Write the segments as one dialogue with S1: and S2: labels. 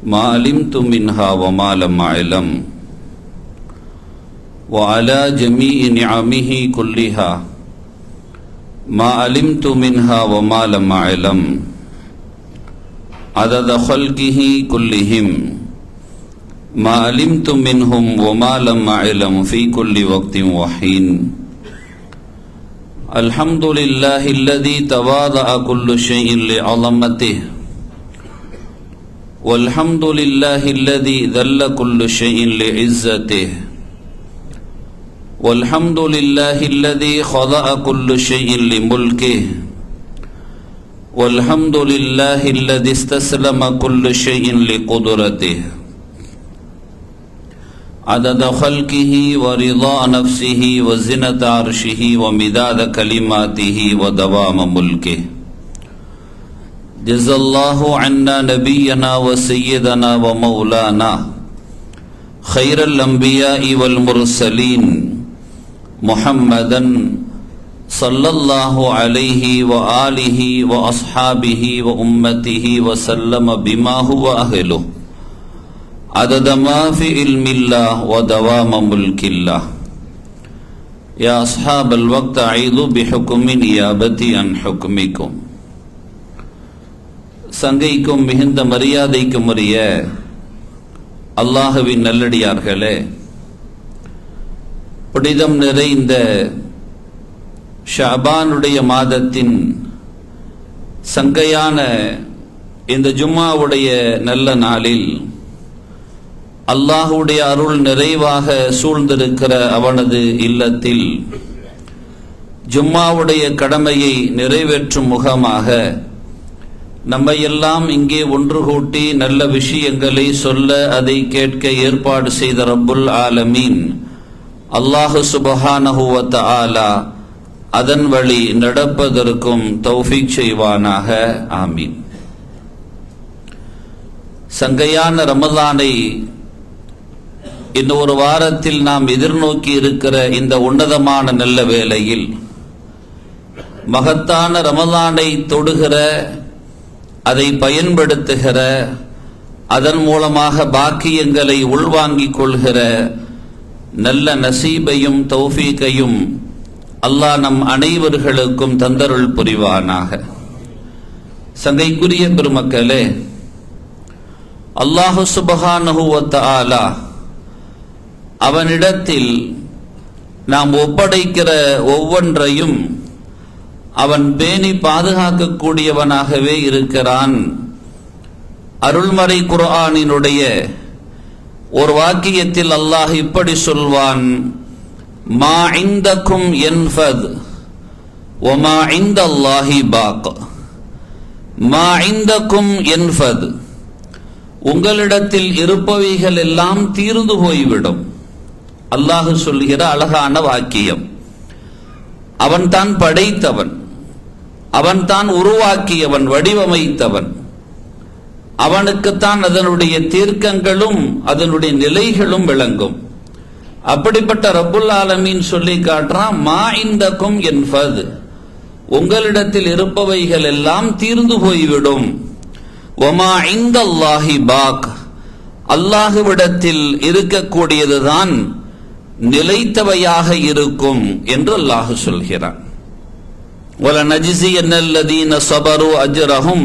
S1: ما علمت منها وما لم أعلم وعلى جميع نعمه كلها ما علمت منها وما لم أعلم عدد خلقه كلهم ما علمت منهم وما لم أعلم في كل وقت وحين الحمد لله الذي تواضع كل شيء لعظمته والحمد لله الذي ذل كل شيء لعزته والحمد لله الذي خضع كل شيء لملكه والحمد لله الذي استسلم كل شيء لقدرته عدد خلقه ورضا نفسه وزنة عرشه ومداد كلماته ودوام ملكه جزا الله عنا نبينا وسيدنا ومولانا خير الأنبياء والمرسلين محمدا صلى الله عليه وآله وأصحابه وأمته وسلم بما هو أهله عدد ما في علم الله ودوام ملك الله يا أصحاب الوقت أعيذوا بحكم نيابتي عن حكمكم சங்கைக்கும் மிகுந்த மரியாதைக்கும் உரிய அல்லாஹுவின் நல்லடியார்களே, புனிதம் நிறைந்த ஷஅபானுடைய மாதத்தின் சங்கையான இந்த ஜும்மாவுடைய நல்ல நாளில் அல்லாஹுடைய அருள் நிறைவாக சூழ்ந்திருக்கிற அவனது இல்லத்தில் ஜும்மாவுடைய கடமையை நிறைவேற்றும் முகமாக நம்மையெல்லாம் இங்கே ஒன்று கூட்டி நல்ல விஷயங்களை சொல்ல அதை கேட்க ஏற்பாடு செய்த ரப்புல் ஆலமீன் அல்லாஹு சுப்ஹானஹு வ தஆலா அதன் வழி நடப்பதற்கும் தௌஃபீக் செய்வானாக. ஆமீன். சங்கையான ரமலானை இன்னொரு வாரத்தில் நாம் எதிர்நோக்கி இருக்கிற இந்த உன்னதமான நல்ல வேளையில் மகத்தான ரமலானை தொடுகிற, அதை பயன்படுத்துகிற, அதன் மூலமாக பாக்கியங்களை உள்வாங்கிக் கொள்கிற நல்ல நசீபையும் தௌஃபீகையும் அல்லாஹ் நம் அனைவர்களுக்கும் தந்தருள் புரிவானாக. சங்கைக்குரிய பெருமக்களே, அல்லாஹு சுப்ஹானஹு வ தஆலா அவனிடத்தில் நாம் ஒப்படைக்கிற ஒவ்வொன்றையும் அவன் பேணி பாதுகாக்கக்கூடியவனாகவே இருக்கிறான். அருள்மறை குர்ஆனினுடைய ஒரு வாக்கியத்தில் அல்லாஹ் இப்படி சொல்வான், மா இந்தக்கும் யன்ஃபத் வ மா இந்தல்லாஹி பாக். மா இந்தக்கும் யன்ஃபத், உங்களிடத்தில் இருப்பவைகள் எல்லாம் தீர்ந்து போய்விடும். அல்லாஹ் சொல்கிற அழகான வாக்கியம். அவன்தான் படைத்தவன், அவன்தான் உருவாக்கியவன், வடிவமைத்தவன். அவனுக்குத்தான் அதனுடைய தீர்க்கங்களும் அதனுடைய நிலைகளும் விளங்கும். அப்படிப்பட்ட ரப்புல் ஆலமீன் சொல்லி காட்டுறான், மா இந்தக்கும் யன்ஃபத், உங்களிடத்தில் இருப்பவைகள் எல்லாம் தீர்ந்து போய்விடும். வமா இந்தல்லாஹி பாக், அல்லாஹுவிடத்தில் இருக்கக்கூடியதுதான் நிலைத்தவையாக இருக்கும் என்று அல்லாஹ் சொல்கிறான். வலனஜ்ஸியன்னல்லதீன ஸபரு அஜ்ரஹும்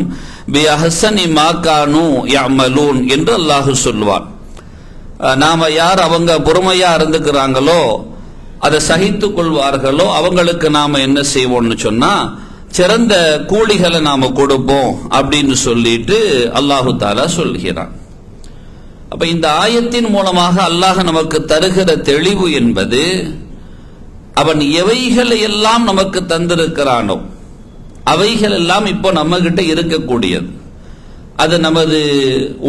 S1: பிஅஹ்ஸனி மா கானூ யஅமலூன் என்று அல்லாஹ் சொல்வான். நாம யார் அவங்க பொறுமையா இருந்துக்கிறாங்களோ, அதை சகித்துக் கொள்வார்களோ, அவங்களுக்கு நாம என்ன செய்வோம்னு சொன்னா சிறந்த கூலிகளை நாம கொடுப்போம் அப்படின்னு சொல்லிட்டு அல்லாஹு தஆலா சொல்கிறான். அப்ப இந்த ஆயத்தின் மூலமாக அல்லாஹ் நமக்கு தருகிற தெளிவு என்பது, அவன் எவைகளை எல்லாம் நமக்கு தந்திருக்கிறானோ அவைகள் எல்லாம் இப்போ நம்ம கிட்ட இருக்கக்கூடியது. அது நமது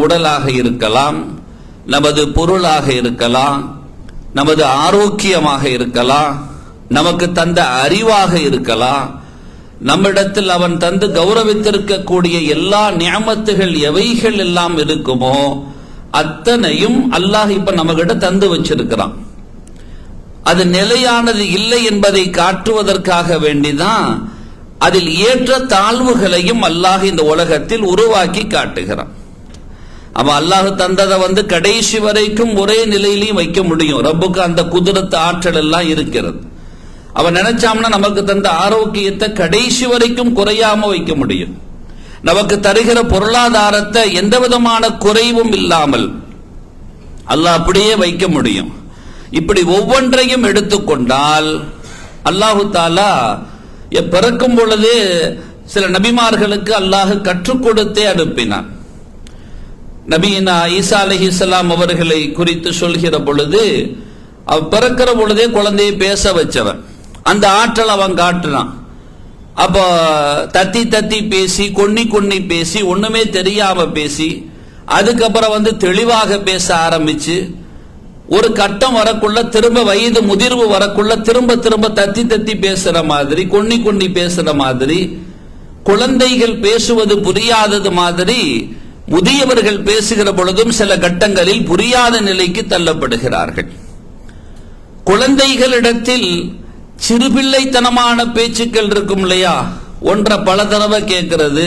S1: உடலாக இருக்கலாம், நமது பொருளாக இருக்கலாம், நமது ஆரோக்கியமாக இருக்கலாம், நமக்கு தந்த அறிவாக இருக்கலாம், நம்மிடத்தில் அவன் தந்து கௌரவித்திருக்கக்கூடிய எல்லா நிஅமத்துகள் எவைகள் எல்லாம் இருக்குமோ அத்தனையும் அல்லாஹ் இப்ப நம்ம கிட்ட தந்து வச்சிருக்கிறான். அது நிலையானது இல்லை என்பதை காட்டுவதற்காக வேண்டிதான் அதில் ஏற்ற தாழ்வுகளையும் அல்லாஹ் இந்த உலகத்தில் உருவாக்கி காட்டுகிறான். அவ அல்லாஹ் தந்ததை கடைசி வரைக்கும் ஒரே நிலையிலையும் வைக்க முடியும். ரப்புக்கு அந்த குதிரத்து ஆற்றல் எல்லாம் இருக்கிறது. அவன் நினைச்சாம்னா நமக்கு தந்த ஆரோக்கியத்தை கடைசி வரைக்கும் குறையாம வைக்க முடியும். நமக்கு தருகிற பொருளாதாரத்தை எந்த விதமான குறைவும் இல்லாமல் அல்லாஹ் அப்படியே வைக்க முடியும். இப்படி ஒவ்வொன்றையும் எடுத்துக்கொண்டால் அல்லாஹு தாலா பிறக்கும் பொழுது சில நபிமார்களுக்கு அல்லாஹ் கற்றுக் கொடுத்தே அனுப்பினான். நபியினா ஈசா அலைஹிஸ்ஸலாம் அவர்களை குறித்து சொல்கிற பொழுது அவன் பிறக்கிற பொழுதே குழந்தையை பேச வச்சவன், அந்த ஆற்றல் அவன் காட்டுறான். அப்போ தத்தி தத்தி பேசி கொன்னி கொன்னி பேசி ஒண்ணுமே தெரியாம பேசி அதுக்கப்புறம் தெளிவாக பேச ஆரம்பிச்சு ஒரு கட்டம் வரக்குள்ள திரும்ப வயது முதிர்வு வரக்குள்ள திரும்ப திரும்ப தத்தி தத்தி பேசுற மாதிரி கொன்னி கொன்னி பேசுற மாதிரி குழந்தைகள் பேசுவது புரியாதது மாதிரி முதியவர்கள் பேசுகிற பொழுதும் சில கட்டங்களில் புரியாத நிலைக்கு தள்ளப்படுகிறார்கள். குழந்தைகளிடத்தில் சிறுபிள்ளைத்தனமான பேச்சுக்கள் இருக்கும் இல்லையா, ஒன்றை பல தடவை கேட்கிறது,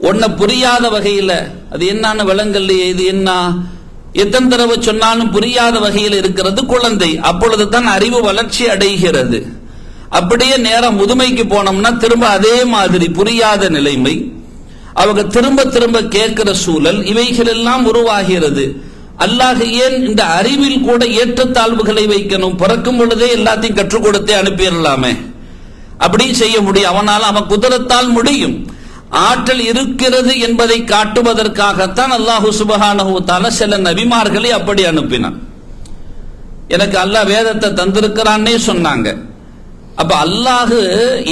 S1: ஒன்ன புரியாத வகையில அது என்னன்னு விளங்கல்லையே, இது என்ன, எத்தனை தடவை சொன்னாலும் புரியாத வகையில் இருக்கிறது குழந்தை. அப்பொழுது தான் அறிவு வளர்ச்சி அடைகிறது. அப்படியே நேரம் முதுமைக்கு போனோம்னா திரும்ப அதே மாதிரி புரியாத நிலைமை, அவங்க திரும்ப திரும்ப கேட்கிற சூழல், இவைகள் எல்லாம் உருவாகிறது. அல்லாஹ் ஏன் இந்த அறிவில் கூட ஏற்றத்தாழ்வுகளை வைக்கணும்? பிறக்கும் பொழுதே எல்லாத்தையும் கற்றுக் கொடுத்தே அனுப்பிடலாமே, அப்படி செய்ய முடியும். அவன் குதிரத்தால் முடியும். ஆற்றல் இருக்கிறது என்பதை காட்டுவதற்காகத்தான் அல்லாஹு சுப்ஹானஹு வ தஆலா சில நபிமார்களை அப்படி அனுப்பினான். எனக்கு அல்லாஹ் வேதத்தை தந்திருக்கிறான்னே சொன்னாங்க. அப்ப அல்லாஹ்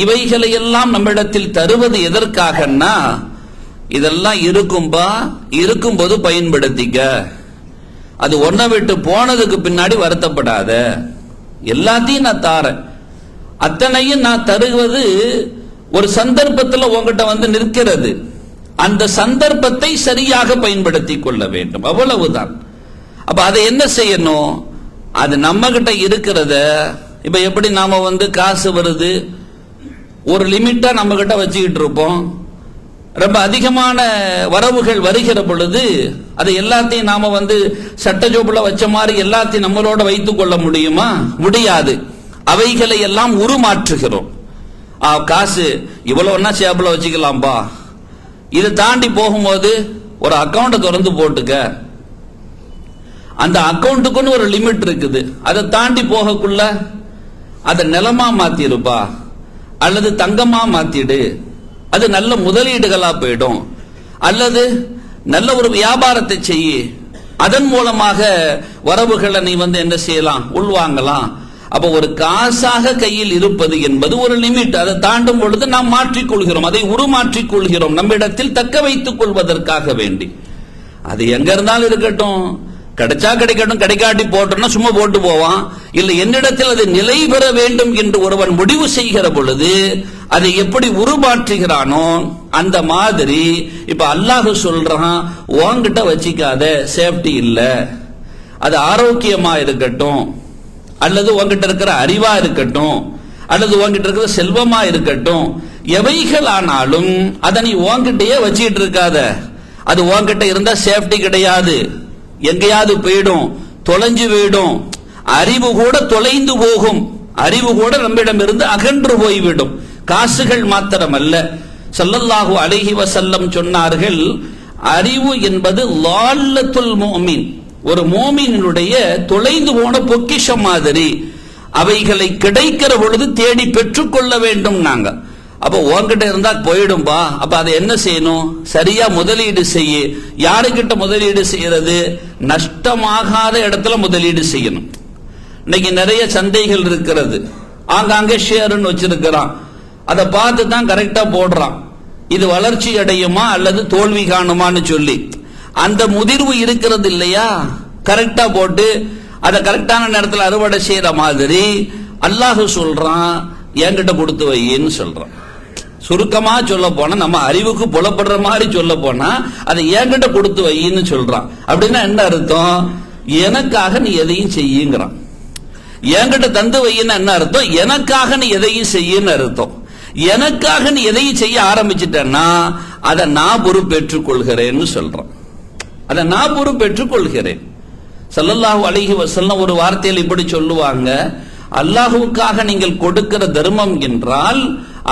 S1: இவைகளை எல்லாம் நம்மிடத்தில் தருவது எதற்காகன்னா, இதெல்லாம் இருக்கும்போது பயன்படுத்திக்க, அது ஒன்ன விட்டு போனதுக்கு பின்னாடி வருத்தப்படாத, எல்லாத்தையும் நான் தாரேன், அத்தனையும் நான் தருவது ஒரு சந்தர்ப்பத்தில் உங்ககிட்ட நிற்கிறது. அந்த சந்தர்ப்பத்தை சரியாக பயன்படுத்தி கொள்ள வேண்டும், அவ்வளவுதான். அப்ப அதை என்ன செய்யணும்? அது நம்ம கிட்ட இருக்கிறத, இப்ப எப்படி நாம காசு வருது ஒரு லிமிட்டா நம்ம கிட்ட வச்சுக்கிட்டு இருப்போம். ரொம்ப அதிகமான வரவுகள் வருகிற பொழுது அது எல்லாத்தையும் நாம சட்ட ஜோப்புல வச்ச மாதிரி எல்லாத்தையும் நம்மளோட வைத்துக் கொள்ள முடியுமா? முடியாது. அவைகளை எல்லாம் உருமாற்றுகிறோம். காசு இவ்வளவுன்னா சேப்புல வச்சுக்கலாம்பா, இதை தாண்டி போகும்போது ஒரு அக்கௌண்ட திறந்து போட்டுக்க, அந்த அக்கௌண்ட்டுக்குன்னு ஒரு லிமிட் இருக்குது, அதை தாண்டி போகக்குள்ள அதை நிலமா மாத்திருப்பா அல்லது தங்கமா மாத்திடு, அது நல்ல முதலீடுகளா போயிடும், அல்லது நல்ல ஒரு வியாபாரத்தை செய்ய, அதன் மூலமாக வரவுகளை நீ என்ன செய்யலாம், உள்வாங்கலாம். அப்ப ஒரு காசாக கையில் இருப்பது என்பது ஒரு லிமிட், அதை தாண்டும் பொழுது நாம் மாற்றிக்கொள்கிறோம், அதை உருமாற்றிக் கொள்கிறோம் நம்மிடத்தில் தக்க வைத்துக் கொள்வதற்காக வேண்டி. அது எங்க இருந்தாலும் இருக்கட்டும், கிடைச்சா கிடைக்கட்டும், கிடைக்காட்டி போட்டோம்னா சும்மா போட்டு போவான். இல்லை, என்னிடத்தில் அது நிலை பெற வேண்டும் என்று ஒருவன் முடிவு செய்கிற பொழுது அதை எப்படி உருமாற்றுகிறானோ அந்த மாதிரி இப்ப அல்லாஹ் சொல்றான், உன்கிட்ட வச்சிக்காத, சேஃப்டி இல்ல, அது ஆரோக்கியமா இருக்கட்டும், அல்லது உன்கிட்ட இருக்கிற அறிவா இருக்கட்டும், அல்லது உன்கிட்ட இருக்கிற செல்வமா இருக்கட்டும், எவைகள் ஆனாலும் அதை நீ உன்கிட்டயே வச்சுக்கிட்டு இருக்காத. அது உன்கிட்ட இருந்தா சேஃப்டி கிடையாது, எங்கேயாவது போயிடும், தொலைஞ்சு போயிடும், அறிவு கூட தொலைந்து போகும், அறிவு கூட நம்மிடம் இருந்து அகன்று போய்விடும். காசுகள் மாத்திரமல்ல, ஸல்லல்லாஹு அலைஹி வஸல்லம் சொன்னார்கள், அறிவு என்பது லால்லத்துல் முஃமின், ஒரு மோமினுடைய தொலைந்து போன பொக்கிஷம் மாதிரி, அவைகளை கிடைக்கிற பொழுது தேடி பெற்றுக்கொள்ள வேண்டும். நாங்க அப்ப உன்கிட்ட இருந்தா போயிடும்பா, அப்ப அதை என்ன செய்யணும்? சரியா முதலீடு செய்ய. யாருக்கிட்ட முதலீடு செய்யறது? நஷ்டமாகாத இடத்துல முதலீடு செய்யணும். இன்னைக்கு நிறைய சந்தைகள் இருக்கிறது, ஆங்காங்கே ஷேர்னு வச்சிருக்கிறான், அதை பார்த்து தான் கரெக்டா போடுறான், இது வளர்ச்சி அடையுமா அல்லது தோல்வி காணுமான்னு சொல்லி. அந்த முதிர்வு இருக்கிறது இல்லையா, கரெக்டா போட்டு அதை கரெக்டான நேரத்தில் அறுவடை செய்யற மாதிரி அல்லாஹ் சொல்றான், என்கிட்ட கொடுத்து வைன்னு சொல்றான். சுருக்கமா சொல்ல போனா, நம்ம அறிவுக்கு புலப்படுற மாதிரி சொல்ல போனா, அதை என்கிட்ட கொடுத்து வைன்னு சொல்றான். அப்படின்னா என்ன அர்த்தம்? எனக்காக நீ எதையும் செய்யுங்கிறான். என்கிட்ட தந்து வையின்னு என்ன அர்த்தம்? எனக்காக நீ எதையும் செய்யுன்னு அர்த்தம். எனக்காக நீ எதையும் செய்ய ஆரம்பிச்சிட்டன்னா அதை நான் பொறுப்பேற்றுக் கொள்கிறேன்னு சொல்றான். அதை நான் பொறுப்பேற்றுக் கொள்கிறேன். ஸல்லல்லாஹு அலைஹி வஸல்லம் ஒரு வார்த்தையில் இப்படி சொல்லுவாங்க, அல்லாஹுவுக்காக நீங்கள் கொடுக்கிற தர்மம் என்றால்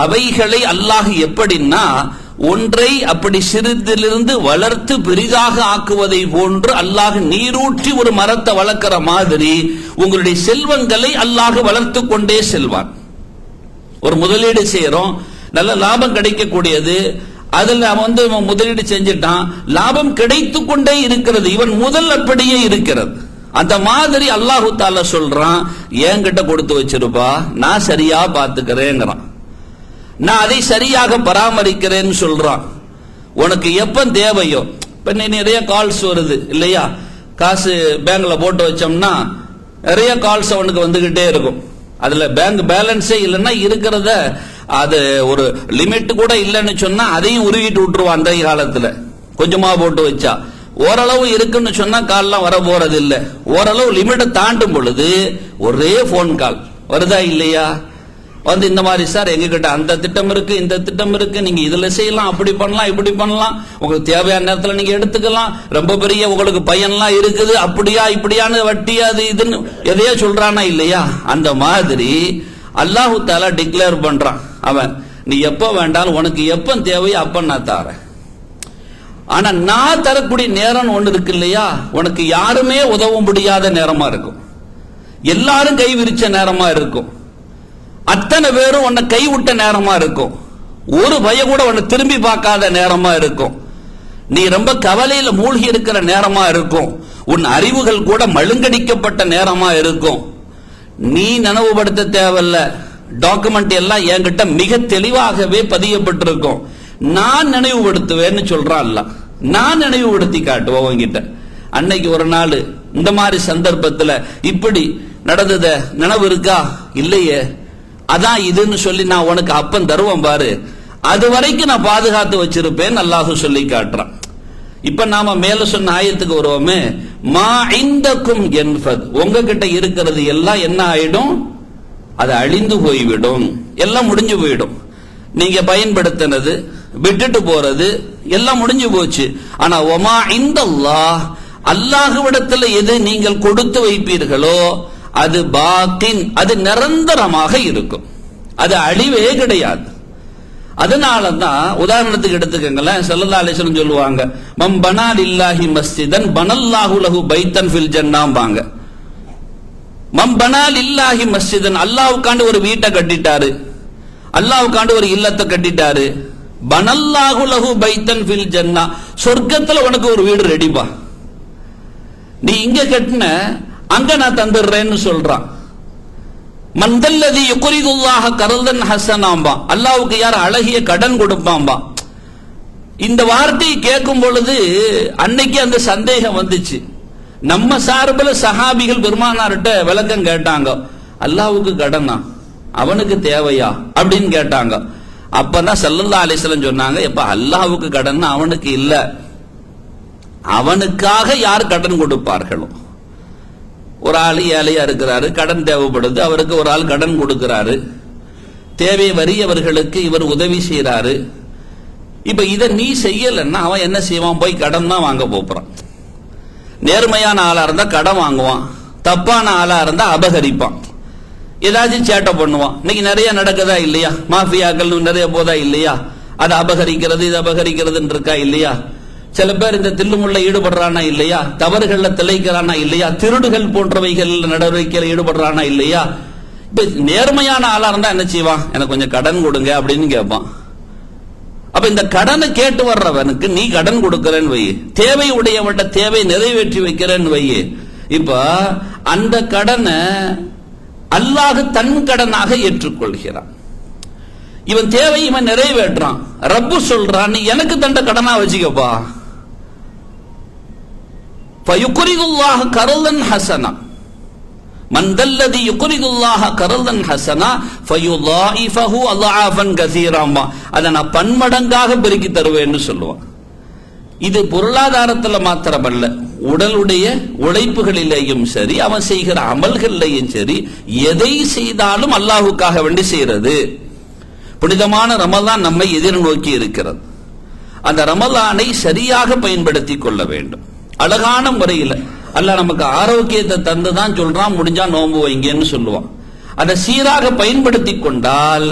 S1: அவைகளை அல்லாஹ் எப்படின்னா ஒன்றை அப்படி சிறிதிலிருந்து வளர்த்து பெரிதாக ஆக்குவதை போன்று அல்லாஹ் நீரூற்றி ஒரு மரத்தை வளர்க்கிற மாதிரி உங்களுடைய செல்வங்களை அல்லாஹ் வளர்த்து கொண்டே செல்வான். ஒரு முதலீடு செய்யறோம், நல்ல லாபம் கிடைக்கக்கூடியது, அதுல அவன் முதலீடு செஞ்சிட்டான், லாபம் கிடைத்து கொண்டே இருக்கிறது, இவன் முதல் அப்படியே இருக்கிறது. அந்த மாதிரி அல்லாஹு தாலா சொல்றான், என்கிட்ட கொடுத்து வச்சிருப்பா, நான் சரியா பாத்துக்கிறேங்கிறான், நான் அதை சரியாக பராமரிக்கிறேன்னு சொல்றான். உனக்கு எப்ப தேவையோ, இப்ப நிறைய கால்ஸ் வருது இல்லையா, காசு பேங்க்ல போட்டு வச்சோம்னா நிறைய கால்ஸ் அவனுக்கு வந்துகிட்டே இருக்கும். அதுல பேங்க் பேலன்ஸே இல்லைன்னா இருக்கிறத அது ஒரு லிமிட் கூட இல்லைன்னு சொன்னா அதையும் உருவிட்டு விட்டுருவான். அந்த காலத்துல கொஞ்சமா போட்டு வச்சா ஓரளவு இருக்குன்னு சொன்னா கால்லாம் வர போறது இல்ல. ஓரளவு லிமிட்டை தாண்டும் பொழுது ஒரே போன் கால் வருதா இல்லையா, வந்து இந்த மாதிரி சார் எங்க கிட்ட அந்த திட்டம் இருக்கு, இந்த திட்டம் இருக்கு, நீங்க இதுல செய்யலாம், அப்படி பண்ணலாம், இப்படி பண்ணலாம், உங்களுக்கு தேவையான நேரத்துல நீங்க எடுத்துக்கலாம், ரொம்ப பெரிய உங்களுக்கு பையன்லாம் இருக்குது, அப்படியா இப்படியான வட்டியா அது இதுன்னு எதையோ சொல்றானா இல்லையா. அந்த மாதிரி அல்லாஹு தாலா டிக்ளேர் பண்றான், அவன் நீ எப்ப வேண்டாலும் உனக்கு எப்ப தேவையோ அப்ப நான் தரேன். ஆனா நான் தரக்கூடிய நேரம் ஒண்ணு இருக்கு இல்லையா, உனக்கு யாருமே உதவ முடியாத நேரமா இருக்கும், எல்லாரும் கை விரிச்ச நேரமா இருக்கும், அத்தனை பேரும் உன்னை கைவிட்ட நேரமா இருக்கும், ஒரு பய கூட உன்னை திரும்பி பார்க்காத நேரமா இருக்கும், நீ ரொம்ப கவலையில மூழ்கி இருக்கிற நேரமா இருக்கும், உன் அறிவுகள் கூட மழுங்கடிக்கப்பட்ட நேரமா இருக்கும். நீ நினைவுபடுத்த தேவையில்ல, டாக்குமெண்ட் எல்லாம் என்கிட்ட மிக தெளிவாகவே பதியப்பட்டிருக்கும், நான் நினைவுபடுத்துவேன்னு சொல்றான் அல்ல. நான் நினைவுபடுத்தி காட்டுவோம் உங்ககிட்ட. அன்னைக்கு ஒரு நாள் இந்த மாதிரி சந்தர்ப்பத்துல இப்படி நடந்தத நினைவு இருக்கா இல்லையே, அதான் இதுன்னு சொல்லி நான் உனக்கு அப்பன் தருவேன் பாரு, அது வரைக்கும் நான் பாதுகாத்து வச்சிருப்பேன் அல்லாஹ் சொல்லி காட்டுறான். இப்ப நாம மேல சொன்ன ஆயத்துக்கு வருவோமே, மா இந்தக்கும் என்பது உங்ககிட்ட இருக்கிறது எல்லாம் என்ன ஆயிடும், அது அழிந்து போய்விடும், எல்லாம் முடிஞ்சு போயிடும். நீங்க பயன்படுத்தினது விட்டுட்டு போறது எல்லாம் முடிஞ்சு போச்சு. ஆனா ஒமா இந்தல்லாஹ் அல்லாஹ்விடத்தில் எது நீங்கள் கொடுத்து வைப்பீர்களோ அது பாக்கின், அது நிரந்தரமாக இருக்கும், அது அழிவே கிடையாது. அதனாலதான் உதாரணத்துக்கு எடுத்துக்கங்களேன், ஸல்லல்லாஹு அலைஹி வஸல்லம் சொல்லுவாங்க, மம் பனா லில்லாஹி மஸ்ஜிதன் பனல்லாஹு லஹு பைத்தன் ஃபில் ஜன்னாம்பாங்க. மம் பனா லில்லாஹி மஸ்ஜிதன், அல்லாஹ்வுக்காண்டி ஒரு வீட்டை கட்டிட்டாரு, அல்லாஹ்வுக்காண்டி ஒரு இல்லத்தை கட்டிட்டாரு, பனல்லாஹு லஹு பைத்தன் ஃபில் ஜன்னா, சொர்க்கத்துல உனக்கு ஒரு வீடு ரெடிப்பா, நீ இங்க கட்டின அங்க நான் தந்துடுறேன்னு சொல்றான். மந்தல்லதி யுக்ரிதுல்லாஹ கர்தன் ஹஸனாம்பா, அல்லாஹ்வுக்கு யார் அழகிய கடன் கொடுப்பாம்பா. இந்த வார்த்தையை கேட்கும் பொழுது அன்னைக்கு அந்த சந்தேகம் வந்துச்சு. நம்ம சார்பில் சஹாபிகள் பெருமானார்ட்ட விளக்கம் கேட்டாங்க, அல்லாஹ்வுக்கு கடனா, அவனுக்கு தேவையா அப்படின்னு கேட்டாங்க. அப்பதான் ஸல்லல்லாஹு அலைஹி வஸல்லம் சொன்னாங்க, எப்ப அல்லாஹ்வுக்கு கடன் அவனுக்கு இல்ல, அவனுக்காக யார் கடன் கொடுப்பார்களோ, ஒரு ஆள் ஏழையா இருக்கிறாரு, கடன் தேவைப்படுது, அவருக்கு ஒரு ஆள் கடன் கொடுக்கிறாரு, தேவை வறியவர்களுக்கு இவர் உதவி செய்யறாரு. இப்ப இதை நீ செய்யலன்னா அவன் என்ன செய்வான், போய் கடன் தான் வாங்க போறான். நேர்மையான ஆளா இருந்தா கடன் வாங்குவான், தப்பான ஆளா இருந்தா அபகரிப்பான், ஏதாச்சும் சேட்டை பண்ணுவான். இன்னைக்கு நிறைய நடக்குதா இல்லையா, மாஃபியாக்கள் நிறைய போதா இல்லையா, அதை அபகரிக்கிறது இது அபகரிக்கிறதுன்னு இருக்கா இல்லையா. சில பேர் இந்த தில்லுமுள்ள ஈடுபடுறானா இல்லையா, தவறுகள்ல திளைக்கிறானா இல்லையா, திருடுகள் போன்றவைகள் நடவடிக்கையில் ஈடுபடுறானா இல்லையா. இப்ப நேர்மையான ஆளா இருந்தா என்ன செய்வான், எனக்கு கொஞ்சம் கடன் கொடுங்க அப்படின்னு கேட்பான். அப்ப இந்த கடனை கேட்டு வர்றவனுக்கு நீ கடன் கொடுக்கிறேன்னு வை, தேவை உடையவட்ட தேவை நிறைவேற்றி வைக்கிறேன்னு வை. இப்ப அந்த கடனை அல்லாஹ் தன் கடனாக ஏற்றுக்கொள்கிறான், இவன் தேவை இவன் நிறைவேற்றான். ரப்பு சொல்றான், நீ எனக்கு தண்ட கடனா வச்சுக்கப்பா. ஃபயுக்ரிதுல்லாஹ கர்தன் ஹஸனா, மன் தல்லதி யுக்ரிதுல்லாஹ கர்தன் ஹஸனா ஃபயுதாயிஃபஹு அضعافன் கஸீராமா, அதை நான் பன்மடங்காக பெருக்கி தருவேன்னு சொல்லுவான். இது பொருளாதாரத்துல மாத்திரமல்ல, உடலுடைய உழைப்புகளிலேயும் சரி, அவன் செய்கிற அமல்களிலேயும் சரி, எதை செய்தாலும் அல்லாஹ்வுக்காக வேண்டி செய்யறது. புனிதமான ரமலான் நம்மை எதிர்நோக்கி இருக்கிறது. அந்த ரமலானை சரியாக பயன்படுத்திக் கொள்ள வேண்டும். அழகான முறையில் அல்லாஹ் நமக்கு ஆரோக்கியத்தை தந்துதான் சொல்றான், முடிஞ்சா நோன்பு வைங்கன்னு சொல்லுவான். அதை சீராக பயன்படுத்தி கொண்டால்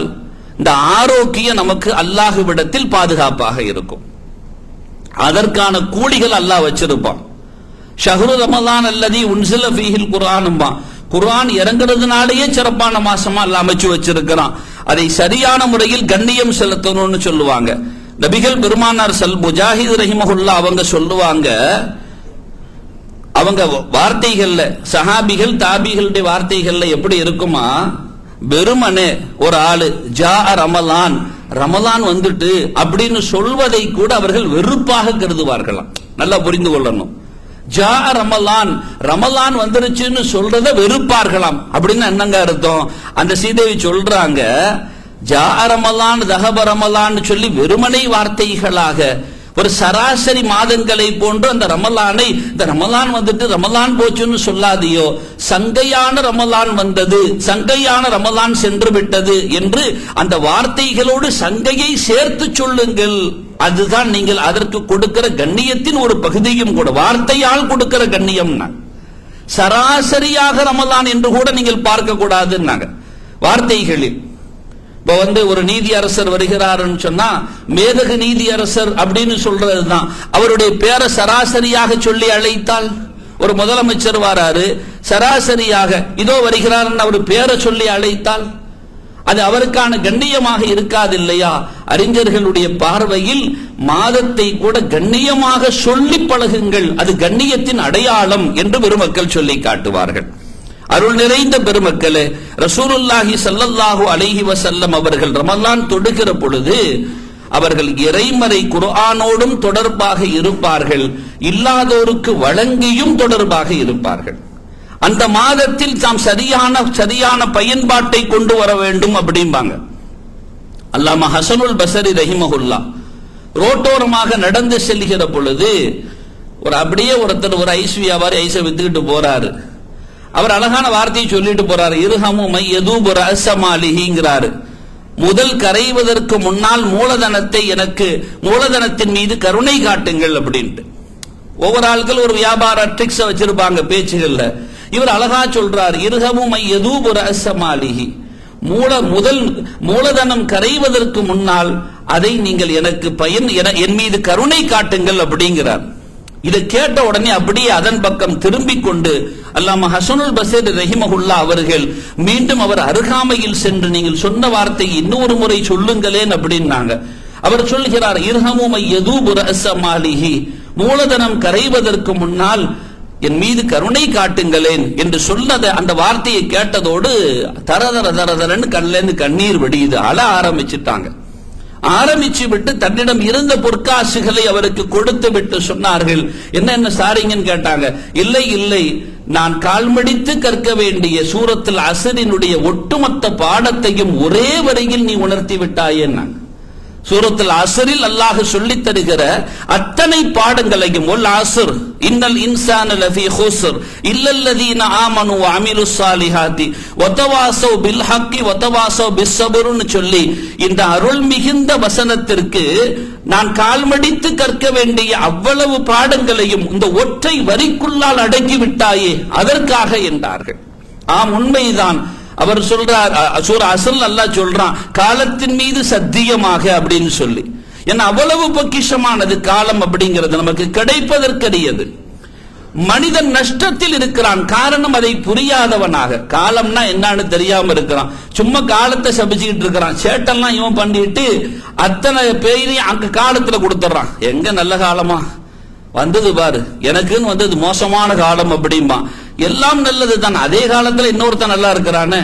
S1: இந்த ஆரோக்கியம் நமக்கு அல்லாஹ்விடத்தில் பாதுகாப்பாக இருக்கும். அதற்கான கூலிகள் அல்லாஹ் வச்சிருப்பான். ஷஹ்ரு ரமலான் அல்லதி உன்சில ஃபீஹில் குர்ஆனும்பா, குர்ஆன் இறங்குறதுனாலேயே சிறப்பான மாசமா அல்லாஹ் அமைச்சு வச்சிருக்கிறான். அதை சரியான முறையில் கண்ணியம் செலுத்தணும்னு சொல்லுவாங்க. நபிகள் பெருமானார் முஜாஹித் ரஹிமஹுல்லா அவங்க சொல்லுவாங்க, அவங்க வார்த்தைகள்ல சஹாபிகள் தாபிகளுடைய வார்த்தைகள்ல எப்படி இருக்குமா, வெறுமனே ஒரு ஆளு ஜா ரமலான், ரமலான் வந்துட்டு அப்படின்னு சொல்வதை கூட அவர்கள் வெறுப்பாக கருதுவார்களாம். நல்லா புரிந்து கொள்ளணும். ஜா ரமலான், ரமலான் வந்துருச்சுன்னு சொல்றத வெறுப்பார்களாம். அப்படின்னு என்னங்க அர்த்தம்? அந்த சீதேவி சொல்றாங்க, ஜா ரமலான் தஹப ரமலான் சொல்லி வெறுமனை வார்த்தைகளாக ஒரு சராசரி மாதங்களை போன்று அந்த ரமலானை, இந்த ரமலான் வந்துட்டு ரமலான் போச்சுன்னு சொல்லாதியோ, சங்கையான ரமலான் வந்தது, சங்கையான ரமலான் சென்று விட்டது என்று அந்த வார்த்தைகளோடு சங்கையை சேர்த்து சொல்லுங்கள். அதுதான் நீங்கள் அதற்கு கொடுக்கிற கண்ணியத்தின் ஒரு பகுதியும் கூட. வார்த்தையால் கொடுக்கிற கண்ணியம்னா சராசரியாக ரமலான் என்று கூட நீங்கள் பார்க்க கூடாதுன்னாங்க வார்த்தைகளில். இப்ப ஒரு நீதி அரசர் வருகிறாருன்னு சொன்னா மேதகு நீதி அரசர் அப்படின்னு சொல்றதுதான். அவருடைய பேரை சராசரியாக சொல்லி அழைத்தால், ஒரு முதலமைச்சர் வராரு சராசரியாக இதோ வருகிறார் அவர் பேரை சொல்லி அழைத்தால் அது அவருக்கான கண்ணியமாக இருக்காது இல்லையா? அறிஞர்களுடைய பார்வையில் மாதத்தை கூட கண்ணியமாக சொல்லி பழகுங்கள், அது கண்ணியத்தின் அடையாளம் என்று பெருமக்கள் சொல்லி காட்டுவார்கள். அருள் நிறைந்த பெருமக்களே, ரசூலுல்லாஹி ஸல்லல்லாஹு அலைஹி வஸல்லம் அவர்கள் ரமலான் தொடுகிற பொழுது அவர்கள் இறைமறை குர்ஆனோடும் தொடர்பாக இருப்பார்கள், இல்லாதோருக்கு வழங்கியும் தொடர்பாக இருப்பார்கள். அந்த மாதத்தில் தாம் சரியான பயன்பாட்டை கொண்டு வர வேண்டும் அப்படிம்பாங்க. அல்லாமா ஹசனுல் பஸரி ரஹிமஹுல்லா ரோட்டோரமாக நடந்து செல்கிற பொழுது அப்படியே ஒருத்தர் ஒரு ஐஸ் வியாபாரி ஐஸை வித்துக்கிட்டு போறாரு. அவர் அழகான வார்த்தையை சொல்லிட்டு போறாரு, இருஹமு மை யதூபு ரஅஸமாலிஹிங்கிறாரு. முதல் கரைவதற்கு முன்னால் மூலதனத்தை எனக்கு மூலதனத்தின் மீது கருணை காட்டுங்கள் அப்படின்ட்டு. ஒவ்வொரு ஆட்கள் ஒரு வியாபார ட்ரிக்ஸ் வச்சிருப்பாங்க பேச்சுகள்ல. இவர் அழகா சொல்றார், இருஹமு மை யதூபு ரஅஸமாலிஹி, முதல் மூலதனம் கரைவதற்கு முன்னால் அதை நீங்கள் எனக்கு என் மீது கருணை காட்டுங்கள் அப்படிங்கிறார். இதை கேட்ட உடனே அப்படியே அதன் பக்கம் திரும்பிக் கொண்டு அல்லாமா ஹசனுல் பஸரி ரஹிமஹுல்லா அவர்கள் மீண்டும் அவர் அருகாமையில் சென்று நீங்கள் சொன்ன வார்த்தை இன்னொரு முறை சொல்லுங்களேன் அப்படின்னாங்க. அவர் சொல்கிறார், இர்ஹமு மை யதூபு ரஅஸமாலிஹி, மூலதனம் கரைவதற்கு முன்னால் என் மீது கருணை காட்டுங்களேன் என்று சொன்னத அந்த வார்த்தையை கேட்டதோடு தரதரன்னு கண்ணிலிருந்து கண்ணீர் வடியுது. அழ ஆரம்பிச்சுட்டாங்க. ஆரம்பிச்சு விட்டு தன்னிடம் இருந்த பொற்காசுகளை அவருக்கு கொடுத்து விட்டு சொன்னார்கள், என்ன சாரிங்கன்னு கேட்டாங்க. இல்லை, நான் கால்மடித்து கற்க வேண்டிய சூரத்துல் அஸ்ரினுடைய ஒட்டுமொத்த பாடத்தையும் ஒரே வரியில் நீ உணர்த்தி விட்டாயே. சூரத்துல் அஸ்ரில் அல்லாஹ் சொல்லித் தருகிற அத்தனை பாடங்களையும், வல் அஸ்ர் இன்னல் இன்சான லஃபீ குஸ்ர் இல்லல்லதீன ஆமனு வ அமிலுஸ் ஸாலிஹாத்தி வதவாஸவ் பில் ஹக்கி வதவாஸவ் பிஸ் ஸப்ர்னு சொல்லி இந்த அருள் மிகுந்த வசனத்திற்கு நான் கால்மடித்து கற்க வேண்டிய அவ்வளவு பாடங்களையும் இந்த ஒற்றை வரிக்குள்ளால் அடங்கி விட்டாயே, அதற்காக என்றார்கள். ஆம், உண்மைதான். அவர் சொல்றார், சூரா அஸ்ர் அல்லாஹ் சொல்றான், காலத்தின் மீது சத்தியமாக அப்படின்னு சொல்லி. ஏன்னா அவ்வளவு பொக்கிஷமானது காலம் அப்படிங்கிறது, நமக்கு கிடைப்பதற்கரியது. மனிதன் நஷ்டத்தில் இருக்கிறான், காரணம் அதை புரியாதவனாக. காலம்னா என்னன்னு தெரியாம இருக்கிறான், சும்மா காலத்தை சபிச்சுக்கிட்டு இருக்கிறான். சேட்டெல்லாம் இவன் பண்ணிட்டு அத்தனை பேரையும் அங்க காலத்துல கொடுத்துறான். எங்க நல்ல காலமா வந்தது பாரு, எனக்குன்னு வந்தது மோசமான காலம் அப்படிம்பா. எல்லாம் நல்லது தான், அதே காலத்துல இன்னொருத்தன் நல்லா இருக்கிறானே,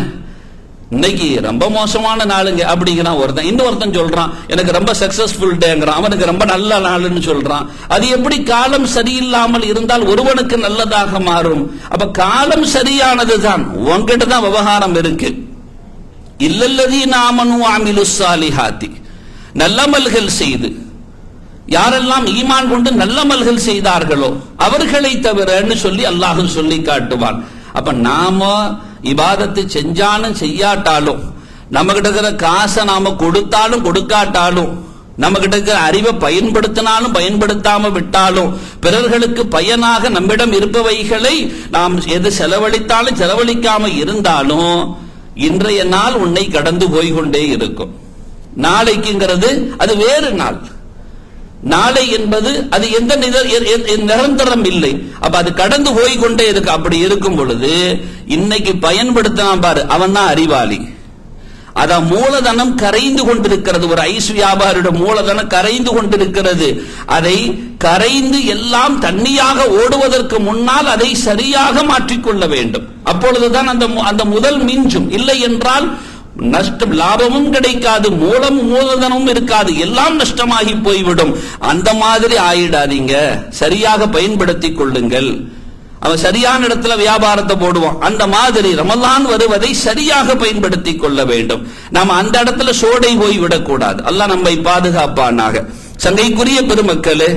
S1: இன்னைக்கு ரொம்ப மோசமான நாளுங்க அப்படிங்கிறான் ஒருத்தன். இன்னொருத்தன் சொல்றான் எனக்கு ரொம்ப சக்சஸ்ஃபுல் டேங்கிறான், அவனுக்கு ரொம்ப நல்ல நாளுன்னு சொல்றான். அது எப்படி காலம் சரியில்லாமல் இருந்தால் ஒருவனுக்கு நல்லதாக மாறும்? அப்ப காலம் சரியானது தான், உங்ககிட்ட தான் விவகாரம் இருக்கு. இல்லல்லதீன ஆமனு வ அமிலுஸ் ஸாலிஹாத்தி, நல்லமல்கள் செய்து யாரெல்லாம் ஈமான் கொண்டு நல்லமல்கள் செய்தார்களோ அவர்களை தவிரன்னு சொல்லி அல்லாஹ் சொல்லி காட்டுவான். அப்ப நாம இபாதத்து செஞ்சாலும் செய்யாட்டாலும், நம்ம கிட்ட இருக்கிற காசை நாம கொடுத்தாலும் கொடுக்காட்டாலும், நம்ம கிட்ட இருக்கிற அறிவை பயன்படுத்தினாலும் பயன்படுத்தாம விட்டாலும் பிறர்களுக்கு பயனாக நம்மிடம் இருப்பவைகளை நாம் எது செலவழித்தாலும் செலவழிக்காம இருந்தாலும் இன்றைய நாள் உன்னை கடந்து போய்கொண்டே இருக்கும். நாளைக்குங்கிறது அது வேறு நாள். நாளை என்பது அது எந்த நிரந்தரம் இல்லை. அப்ப அது கடந்து போய்கொண்டே இருக்கு. அப்படி இருக்கும் பொழுது இன்னைக்கு பயன்படுத்தினா பாரு, அவன் தான் அறிவாளி. அதான் மூலதனம் கரைந்து கொண்டிருக்கிறது. ஒரு ஐஸ் வியாபாரியோட மூலதனம் கரைந்து கொண்டிருக்கிறது. அதை கரைந்து எல்லாம் தண்ணியாக ஓடுவதற்கு முன்னால் அதை சரியாக மாற்றிக்கொள்ள வேண்டும். அப்பொழுதுதான் அந்த முதல் மிஞ்சும். இல்லை என்றால் நஷ்டம், லாபமும் கிடைக்காது, மூலதனமும் இருக்காது, எல்லாம் நஷ்டமாகி போய்விடும். அந்த மாதிரி ஆயிடாதீங்க, சரியாக பயன்படுத்திக் கொள்ளுங்கள். அவன் சரியான இடத்துல வியாபாரத்தை போடுவான். அந்த மாதிரி ரமலான் வருவதை சரியாக பயன்படுத்திக் கொள்ள வேண்டும். நாம அந்த இடத்துல சோடை போய் விடக்கூடாது. அல்லாஹ் நம்மை பாதுகாப்பானாக. சங்கைக்குரிய பெருமக்களே,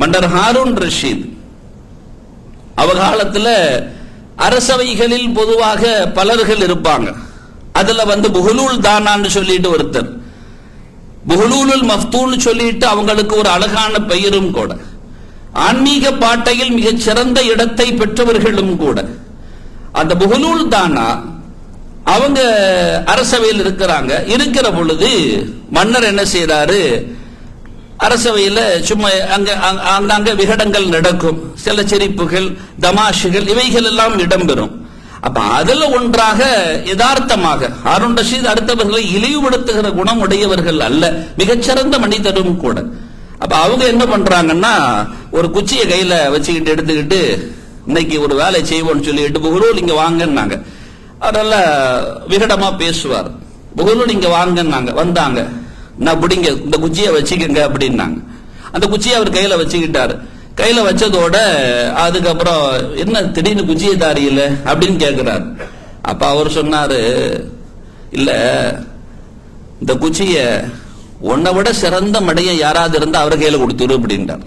S1: மன்னர் ஹாரூன் ரஷீத் அவகாலத்துல அரசவைகளில் பொதுவாக பலர்கள் இருப்பாங்க. அதுல புஹுலூல் தானான்னு சொல்லிட்டு ஒருத்தர், புஹுலூலுல் மஃப்தூன்னு சொல்லிட்டு அவங்களுக்கு ஒரு அழகான பெயரும் கூட, ஆன்மீக பாட்டையில் மிகச் சிறந்த இடத்தை பெற்றவர்களும் கூட. அந்த புஹுலூல் தானா அவங்க அரசவையில் இருக்கிற பொழுது மன்னர் என்ன செய்யறாரு, அரசவையில் சும்மா அங்க விகடங்கள் நடக்கும், சில சிரிப்புகள், தமாஷுகள், இவைகள் எல்லாம் இடம்பெறும். அப்ப அதுல ஒன்றாக யதார்த்தமாக ஹாரூன் ரஷீத் அடுத்தவர்களை இழிவுபடுத்துகிற குணம் உடையவர்கள் அல்ல, மிகச்சிறந்த மனிதரும் கூட. அப்ப அவங்க என்ன பண்றாங்கன்னா, ஒரு குச்சியை கையில வச்சுக்கிட்டு எடுத்துக்கிட்டு இன்னைக்கு ஒரு வேலை செய்வோம்னு சொல்லிட்டு, புஹுலூல் இங்க வாங்கன்னாங்க. அதனால விகடமா பேசுவார். புஹுலூல் இங்க வாங்கன்னாங்க. வந்தாங்க. நான் பிடிங்க, இந்த குச்சியை வச்சுக்கங்க அப்படின்னாங்க. அந்த குச்சியை அவர் கையில வச்சுக்கிட்டாரு. கையில வச்சதோட அதுக்கப்புறம் என்ன திடீர்னு குச்சியை தாரியல அப்படின்னு கேட்கிறார். அப்ப அவர் சொன்னாரு, இல்ல இந்த குச்சிய உன்னை விட சிறந்த மடைய யாராவது இருந்தா அவர் கையில கொடுத்துரு அப்படின்றார்.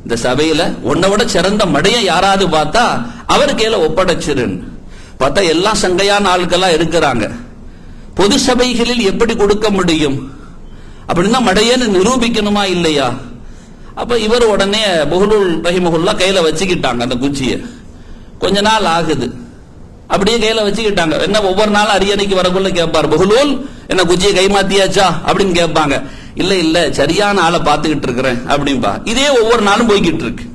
S1: இந்த சபையில உன்னை விட சிறந்த மடைய யாராவது பார்த்தா அவர் கையில ஒப்படைச்சிருன்னு பார்த்தா எல்லாம் சங்கையான ஆட்களா இருக்கிறாங்க. பொது சபைகளில் எப்படி கொடுக்க முடியும்? அப்படின்னா மடையன்னு நிரூபிக்கணுமா இல்லையா? அப்ப இவர் உடனே புஹுலூல் ரஹிமஹுல்லா கையில வச்சுக்கிட்டாங்க அந்த குச்சியை. கொஞ்ச நாள் ஆகுது, அப்படியே கையில வச்சுக்கிட்டாங்க. என்ன ஒவ்வொரு நாளும் அரியணைக்கு வரக்குள்ள கேட்பார், புஹுலூல் என்ன குச்சியை கைமாத்தியாச்சா அப்படின்னு கேட்பாங்க. இல்ல இல்ல, சரியான ஆளை பார்த்துக்கிட்டு இருக்கிறேன் அப்படின்பா. இதே ஒவ்வொரு நாளும் போய்கிட்டு இருக்கு.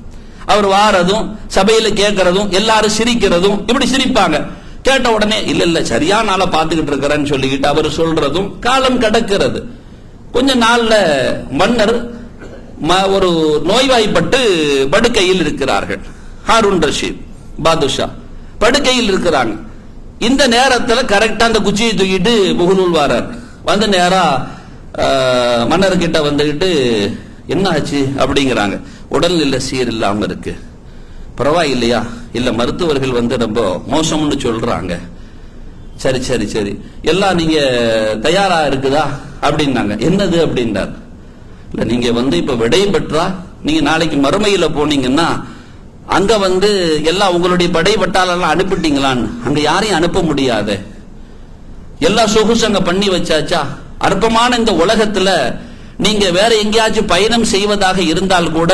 S1: அவர் வாரதும் சபையில கேட்கறதும் எல்லாரும் சிரிக்கிறதும், இப்படி சிரிப்பாங்க. கேட்ட உடனே இல்ல இல்ல சரியான ஆளை பார்த்துக்கிட்டு இருக்கிறேன்னு சொல்லிக்கிட்டு அவர் சொல்றதும் காலம் கடக்கிறது. கொஞ்ச நாள்ல மன்னர் ஒரு நோய்வாய்ப்பட்டு படுக்கையில் இருக்கிறார்கள். ஹாரூன் ரஷீத் பாதுஷா படுக்கையில் இருக்கிறாங்க. இந்த நேரத்தில் கரெக்டா அந்த குச்சியை தூக்கிட்டு புஹுலூல் வாரார். வந்து நேரா மன்னர்கிட்ட வந்துகிட்டு என்ன ஆச்சு அப்படிங்கிறாங்க. உடல்நிலை சீர் இல்லாம இருக்கு. பரவாயில்லையா? இல்ல, மருத்துவர்கள் ரொம்ப மோசம்னு சொல்றாங்க. சரி சரி சரி, எல்லாம் நீங்க தயாரா இருக்குதா அப்படின்னாங்க. என்னது அப்படின்றார். இல்ல, நீங்க இப்ப விடை பெற்றா நீங்க நாளைக்கு மறுமையில போனீங்கன்னா அங்க எல்லாம் உங்களுடைய படை பட்டாளெல்லாம் அனுப்பிட்டீங்களான்னு. அங்க யாரையும் அனுப்ப முடியாது. எல்லா சொகுசு அங்க பண்ணி வச்சாச்சா? அற்பமான இந்த உலகத்துல நீங்க வேற எங்கேயாச்சும் பயணம் செய்வதாக இருந்தால் கூட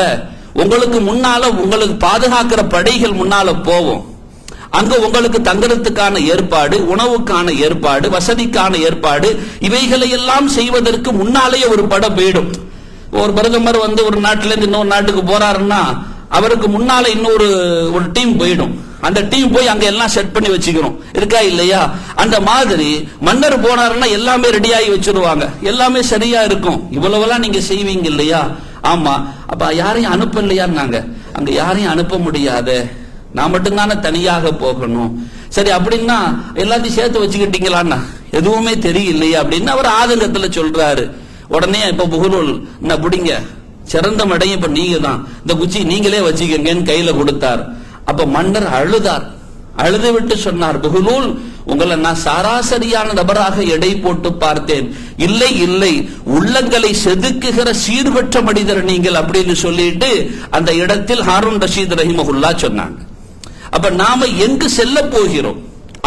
S1: உங்களுக்கு முன்னால உங்களுக்கு பாதுகாக்கிற படைகள் முன்னால போவோம். அங்க உங்களுக்கு தங்குறதுக்கான ஏற்பாடு, உணவுக்கான ஏற்பாடு, வசதிக்கான ஏற்பாடு, இவைகளை எல்லாம் செய்வதற்கு முன்னாலேயே ஒரு படை போயிடும். ஒரு பிரதமர் ஒரு நாட்டில இருந்து இன்னொரு நாட்டுக்கு போறாருன்னா அவருக்கு முன்னால இன்னொரு டீம் போயிடும். அந்த டீம் போய் அங்க எல்லாம் செட் பண்ணி வச்சுக்கிறோம், இருக்கா இல்லையா? அந்த மாதிரி மன்னர் போனாருன்னா எல்லாமே ரெடியாகி வச்சிருவாங்க, எல்லாமே சரியா இருக்கும். இவ்வளவெல்லாம் நீங்க செய்வீங்க இல்லையா? ஆமா. அப்ப யாரையும் அனுப்ப இல்லையான்னாங்க. அங்க யாரையும் அனுப்ப முடியாது, நான் மட்டும்தானே தனியாக போகணும். சரி, அப்படின்னா எல்லாத்தையும் சேர்த்து வச்சுக்கிட்டீங்களான்னா எதுவுமே தெரியலையா அப்படின்னு அவர் ஆதங்கத்துல சொல்றாரு. உடனே இப்ப புஹுலூல் என்ன பிடிங்க, சிறந்த மடையும் இப்ப நீங்க தான், இந்த குச்சி நீங்களே வச்சுக்கங்கன்னு கையில கொடுத்தார். அப்ப மன்னர் அழுதார். அழுது விட்டு சொன்னார், புஹுலூல், உங்களை நான் சராசரியான நபராக எடை போட்டு பார்த்தேன். இல்லை இல்லை, உள்ளங்களை செதுக்குகிற சீர்பெற்ற மனிதர் நீங்கள் அப்படின்னு சொல்லிட்டு அந்த இடத்தில் ஹாரூன் ரஷீத் ரஹிமஹுல்லா சொன்னாங்க. அப்ப நாம எங்கு செல்ல போகிறோம்,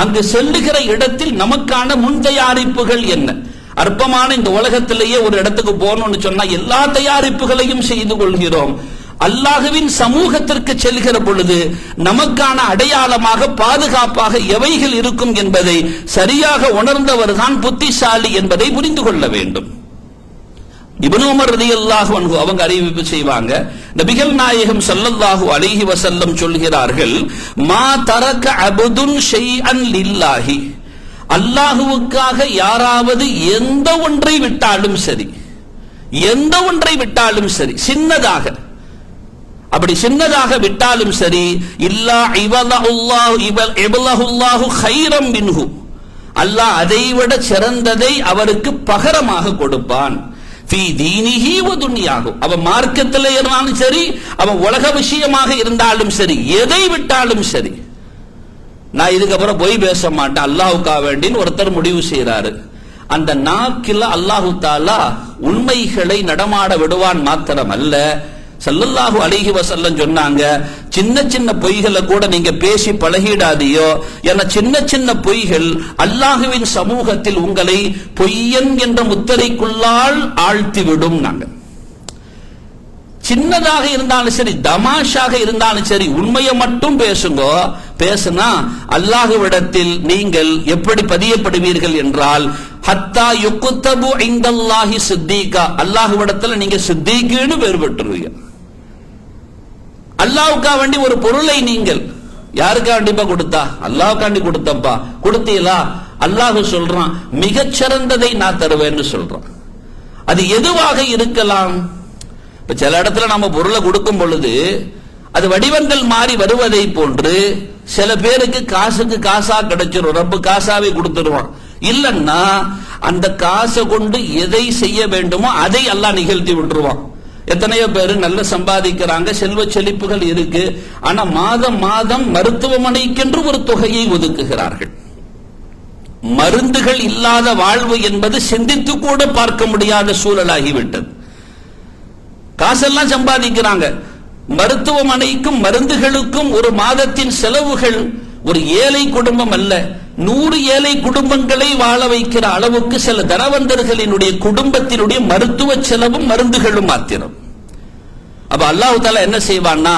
S1: அங்கு செல்லுகிற இடத்தில் நமக்கான முன் தயாரிப்புகள் என்ன, அற்பமான இந்த உலகத்திலேயே ஒரு இடத்துக்கு போகணும்னு சொன்னா எல்லா தயாரிப்புகளையும் செய்து கொள்கிறோம். அல்லாஹ்வின் சமூகத்திற்கு செல்கிற பொழுது நமக்கான அடையாளமாக பாதுகாப்பாக எவைகள் இருக்கும் என்பதை சரியாக உணர்ந்தவர் தான் புத்திசாலி என்பதை புரிந்து கொள்ள வேண்டும். இப்னு உமர் ரலியல்லாஹு அன்ஹு அவங்க அறிவிப்பு செய்வாங்க, நபிகள் நாயகம் ஸல்லல்லாஹு அலைஹி வஸல்லம் சொல்கிறார்கள், மா தரக அப்துன் ஷைஅன் லில்லாஹி, அல்லாஹ்வுக்காக யாராவது எந்த ஒன்றை விட்டாலும் சரி, எந்த ஒன்றை விட்டாலும் சரி, சின்னதாக, அப்படி சின்னதாக விட்டாலும் சரி, இல்லா இபலஹுல்லாஹு கைரம் மின்ஹு, அல்லாஹ் அதைவிட சிறந்ததை அவருக்கு பகரமாக கொடுப்பான். ஃபீ தீனிஹி வ துன்யாஹு, அவன் மார்க்கத்தில் இருந்தாலும் சரி, அவன் உலக விஷயமாக இருந்தாலும் சரி, எதை விட்டாலும் சரி, நான் இதுக்கப்புறம் போய் பேச மாட்டேன் அல்லாஹ்வுக்காக வேண்டின்னு ஒருத்தர் முடிவு செய்யறாரு. அந்த நாக்கில் அல்லாஹு தஆலா உண்மைகளை நடமாட விடுவான் மாத்திரம் அல்ல, ஸல்லல்லாஹு அலைஹி வஸல்லம் சொன்னாங்க, சின்ன சின்ன பொய்களை கூட நீங்க பேசி பழகிடாதியோ, என சின்ன சின்ன பொய்கள் அல்லாஹ்வின் சமூகத்தில் உங்களை பொய்யன் என்ற முத்திரைக்குள்ளால் ஆழ்த்திவிடும். நாங்க சின்னதாக இருந்தாலும் சரி, தமாஷாக இருந்தாலும் சரி, உண்மையை மட்டும் பேசுங்க. பேசுனா அல்லாஹ்விடத்தில் நீங்கள் எப்படி பதியப்படுவீர்கள் என்றால், ஹத்தா யுக்தபு இன்தல்லாஹி சித்தீகா, அல்லாஹ்விடத்தில் நீங்க சித்தீக்குன்னு பேர் பெற்றுருவீங்க. அல்லாஹ்வுக்காக வேண்டி ஒரு பொருளை நீங்கள் யாருக்கா கண்டிப்பா கொடுத்தா, அல்லாஹ்வுக்காண்டி கொடுத்தப்பா, கொடுத்தீங்களா, அல்லாஹ் சொல்றான் மிகச்சிறந்ததை நான் தருவேன்னு சொல்றான். அது எதுவாக இருக்கலாம்? இப்ப சில இடத்துல நம்ம பொருளை கொடுக்கும் பொழுது அது வடிவங்கள் மாறி வருவதை போன்று சில பேருக்கு காசுக்கு காசா கிடைச்சிடும், ரப்பு காசாவே கொடுத்துருவான். இல்லன்னா அந்த காசை கொண்டு எதை செய்ய வேண்டுமோ அதை அல்லாஹ் நிகழ்த்தி விட்டுருவான். எத்தனையோ பேரு நல்ல சம்பாதிக்கிறாங்க, செல்வ செழிப்புகள் இருக்கு, ஆனா மாதம் மாதம் மருத்துவமனைக்கென்று ஒரு தொகையை ஒதுக்குகிறார்கள். மருந்துகள் இல்லாத வாழ்வு என்பது சிந்தித்து கூட பார்க்க முடியாத சூழலாகிவிட்டது. காசெல்லாம் சம்பாதிக்கிறாங்க, மருத்துவமனைக்கும் மருந்துகளுக்கும் ஒரு மாதத்தின் செலவுகள் ஒரு ஏழை குடும்பம் அல்ல, 100 ஏழை குடும்பங்களை வாழ வைக்கிற அளவுக்கு சில தனவந்தர்களினுடைய குடும்பத்தினுடைய மருத்துவ செலவும் மருந்துகளும் மாத்திரம். அப்ப அல்லாஹ் தஆலா என்ன செய்வான்னா,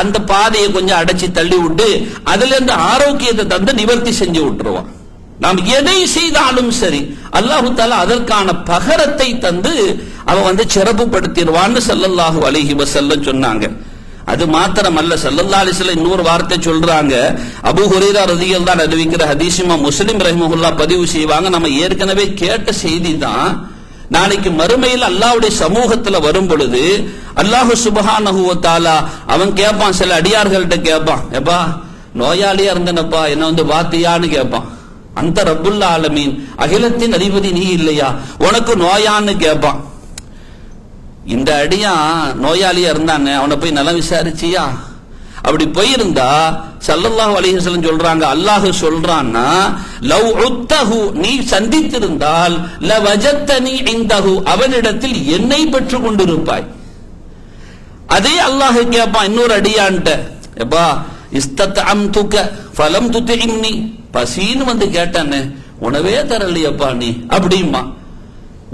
S1: அந்த பாதையை கொஞ்சம் அடைச்சி தள்ளி விட்டு அதுல இருந்து ஆரோக்கியத்தை தந்து நிவர்த்தி செஞ்சு விட்டுருவான். நாம் எதை செய்தாலும் சரி அல்லாஹ் தஆலா அதற்கான பகரத்தை தந்து அவன் சிறப்புப்படுத்திடுவான்னு ஸல்லல்லாஹு அலைஹி வஸல்லம் சொன்னாங்க. அது மாத்திரமல்ல, ஸல்லல்லாஹு அலைஹி வஸல்லம் இன்னொரு வார்த்தை சொல்றாங்க. அபூ ஹுரைரா ரலியல்லாஹு அன்ஹு அறிவிக்கிற ஹதீஸ் இமாம் முஸ்லிம் ரஹிமஹுல்லாஹ் பதிவு செய்வாங்க. நம்ம ஏற்கனவே கேட்ட செய்தி தான். நாளைக்கு மறுமையில் அல்லாஹ்வுடைய சமூகத்துல வரும் பொழுது அல்லாஹ் சுப்ஹானஹு வ தஆலா அவன் கேட்பான், சில அடியார்கள்ட்ட கேட்பான், எப்பா நோயாளியா இருந்தனப்பா என்ன வாத்தியான்னு கேட்பான். அந்த ரப்புல் ஆலமீன் அகிலத்தின் அதிபதி நீ இல்லையா, உனக்கு நோயான்னு கேட்பான். இந்த அடியா நோயாளியா இருந்தானே அவனை போய் நலம் விசாரிச்சியா? அப்படி போயிருந்தா ஸல்லல்லாஹு அலைஹி வஸல்லம் சொல்றாங்க, அல்லாஹ் சொல்றான்னா, லவ் உத்தஹு, நீ சந்தித்திருந்தால், லவஜத்தனி இன்தஹு, அவனிடத்தில் என்னை பெற்றுக் கொண்டிருப்பாய். அதே அல்லாஹ் கேட்பான் இன்னொரு அடியான்ட்ட, எப்பா இஸ்தத்அம்துக ஃபலம் துத்இம்னி, பசின்னு கேட்டானே உணவே தரலையப்பா நீ அப்படிமா.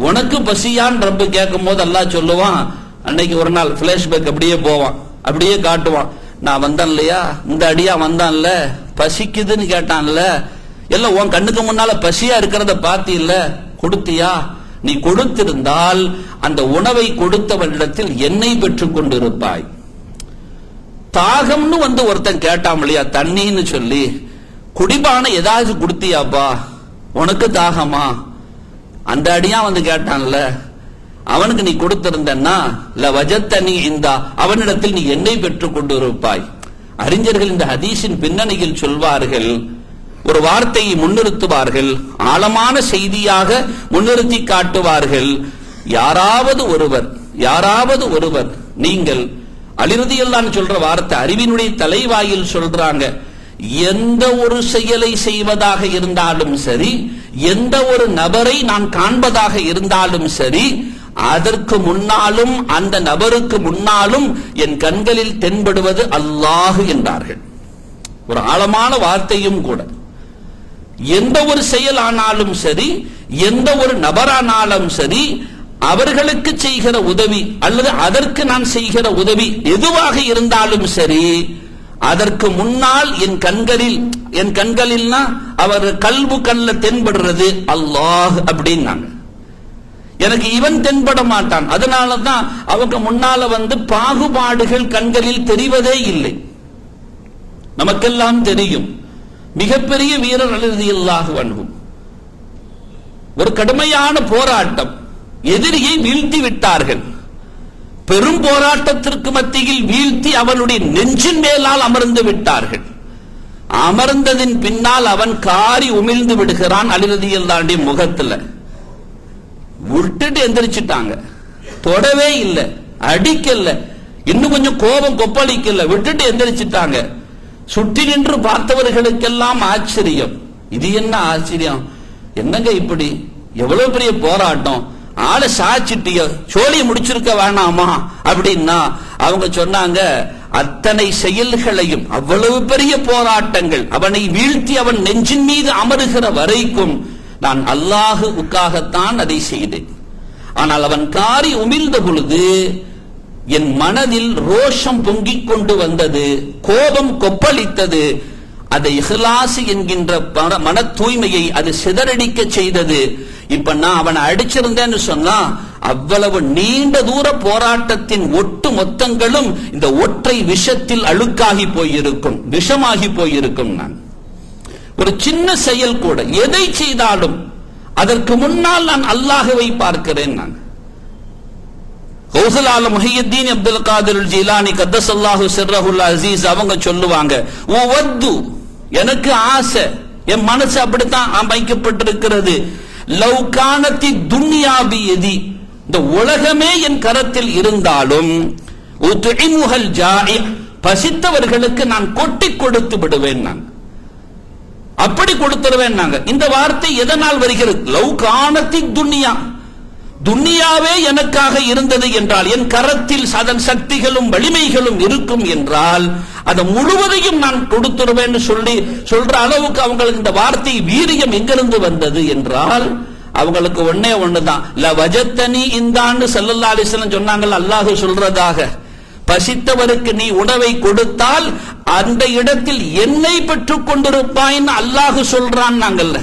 S1: உனக்கு பசியான் ரப்பு கேட்கும் போது அல்லாஹ் சொல்லுவான், அன்னைக்கு ஒரு நாள் பிளாஷ்பேக் அப்படியே போவான், அப்படியே காட்டுவான், நான் வந்தேன் இல்லையா, இந்த அடியா வந்தான்ல, பசிக்குதுன்னு கேட்டான்ல, எல்லாம் உன் கண்ணுக்கு முன்னால பசியா இருக்கிறத பாத்தி இல்ல, கொடுத்தியா? நீ கொடுத்திருந்தால் அந்த உணவை கொடுத்தவனிடத்தில் என்னை பெற்றுக் கொண்டிருப்பாய். தாகம்னு ஒருத்தன் கேட்டான் இல்லையா, தண்ணின்னு சொல்லி, குடிபான ஏதாவது கொடுத்தியாப்பா, உனக்கு தாகமா? அந்த அடியா கேட்டான்ல, அவனுக்கு நீ கொடுத்திருந்தன்னா லவஜத்தனி இந்தா, அவனிடத்தில் நீ என்னை பெற்றுக் கொண்டிருப்பாய். அறிஞர்கள் இந்த ஹதீஸின் பின்னணியில் சொல்வார்கள், ஒரு வார்த்தையை முன்னிறுத்துவார்கள், ஆழமான செய்தியாக முன்னிறுத்தி காட்டுவார்கள். யாராவது ஒருவர் நீங்கள் அலிரதியல்லான்னு சொல்ற வார்த்தை அறிவினுடைய தலைவாயில் சொல்றாங்க, எந்த ஒரு செயலை செய்வதாக இருந்தாலும் சரி, எந்த ஒரு நபரை நான் காண்பதாக இருந்தாலும் சரி, அதற்கு முன்னாலும் அந்த நபருக்கு முன்னாலும் என் கண்களில் தென்படுவது அல்லாஹ் என்றார்கள். ஒரு ஆழமான வார்த்தையும் கூட. எந்த ஒரு செயல் ஆனாலும் சரி, எந்த ஒரு நபரானாலும் சரி, அவர்களுக்கு செய்கிற உதவி அல்லது அதற்கு நான் செய்கிற உதவி எதுவாக இருந்தாலும் சரி, அதற்கு முன்னால் என் கண்களில் அவர் கல்பு கல்ல தென்படுறது அல்லாஹ் அப்படின்னாங்க. எனக்கு இவன் தென்பட மாட்டான். அதனாலதான் அவங்க முன்னால பாகுபாடுகள் கண்களில் தெரிவதே இல்லை. நமக்கெல்லாம் தெரியும், மிகப்பெரிய வீரர் ரலியல்லாஹு அன்ஹு ஒரு கடுமையான போராட்டம், எதிரியை வீழ்த்தி விட்டார்கள். பெரும் போராட்டத்திற்கு மத்தியில் வீழ்த்தி அவனுடைய நெஞ்சின் மேலால் அமர்ந்து விட்டார்கள். அமர்ந்ததின் பின்னால் அவன் காரி உமிழ்ந்து விடுகிறான் அலி ரலியல்லாஹு அன்ஹு முகத்துல. விட்டுட்டு எந்திரிச்சிட்டாங்க, தொடவே இல்லை, அடிக்கல, இன்னும் கொஞ்சம் கோபம் கொப்பளிக்கல, விட்டுட்டு எந்திரிச்சிட்டாங்க. சுற்றி நின்று பார்த்தவர்களுக்கெல்லாம் ஆச்சரியம். இது என்ன ஆச்சரியம், என்னங்க இப்படி, எவ்வளவு பெரிய போராட்டம், ஆளை சாச்சிட்டிய, சோழியை முடிச்சிருக்க வேணாமா அப்படின்னா அவங்க சொன்னாங்க, அத்தனை செயல்களையும், அவ்வளவு பெரிய போராட்டங்கள், அவனை வீழ்த்தி அவன் நெஞ்சின் மீது அமருகிற வரைக்கும் நான் அல்லாஹுக்காகத்தான் அதை செய்தேன். ஆனால் அவன் காரி உமிழ்ந்த பொழுது என் மனதில் ரோஷம் பொங்கிக் கொண்டு வந்தது, கோபம் கொப்பளித்தது. அதை இஹ்லாஸ் என்கின்ற மன தூய்மையை அது சிதறடிக்க செய்தது. இப்ப நான் அவனை அடிச்சிருந்தேன்னு சொன்னா அவ்வளவு நீண்ட தூர போராட்டத்தின் ஒட்டு மொத்தங்களும் இந்த ஒற்றை விஷத்தில் அழுக்காகி போயிருக்கும், விஷமாகி போயிருக்கும். நான் ஒரு சின்ன செயல் கூட, எதை செய்தாலும் அதற்கு முன்னால் நான் அல்லாஹ்வை பார்க்கிறேன். நான் கௌசல் ஆலம் முஹியுத்தீன் அப்துல் காதிர் ஜீலானி கத்தஸல்லாஹு சிர்ரஹுல் அஸீஸ் அவங்க சொல்லுவாங்க, வத்து, எனக்கு ஆசை, என் மனசு அப்படித்தான் அமைக்கப்பட்டிருக்கிறது, லவ் கானத்தி துன்யா பியதி, இந்த உலகமே என் கரத்தில் இருந்தாலும் உத்இமுஹல் ஜாஇ, பசித்தவர்களுக்கு நான் கொட்டி கொடுத்து விடுவேன், நான் அப்படி கொடுத்துருவேன். நாங்க இந்த வார்த்தை எதனால் வருகிறது, லவ் கானத்தி துன்யா, துன்யாவே எனக்காக இருந்தது என்றால், என் கரத்தில் அதன் சக்திகளும் வலிமைகளும் இருக்கும் என்றால் அதை முழுவதையும் நான் கொடுத்துருவேன் சொல்ற அளவுக்கு அவங்களுக்கு இந்த வார்த்தை வீரியம் எங்கிருந்து வந்தது என்றால், அவங்களுக்கு ஒன்னே ஒண்ணுதான், ல வஜத்தனி இந்தான்னு ஸல்லல்லாஹு அலைஹி வஸல்லம் சொன்னாங்க. அல்லாஹ் சொல்றதாக, பசித்தவருக்கு நீ உணவை கொடுத்தால் அந்த இடத்தில் என்னை பெற்றுக் கொண்டிருப்பாய்ன்னு அல்லாஹ் சொல்றான். நாங்கல்ல,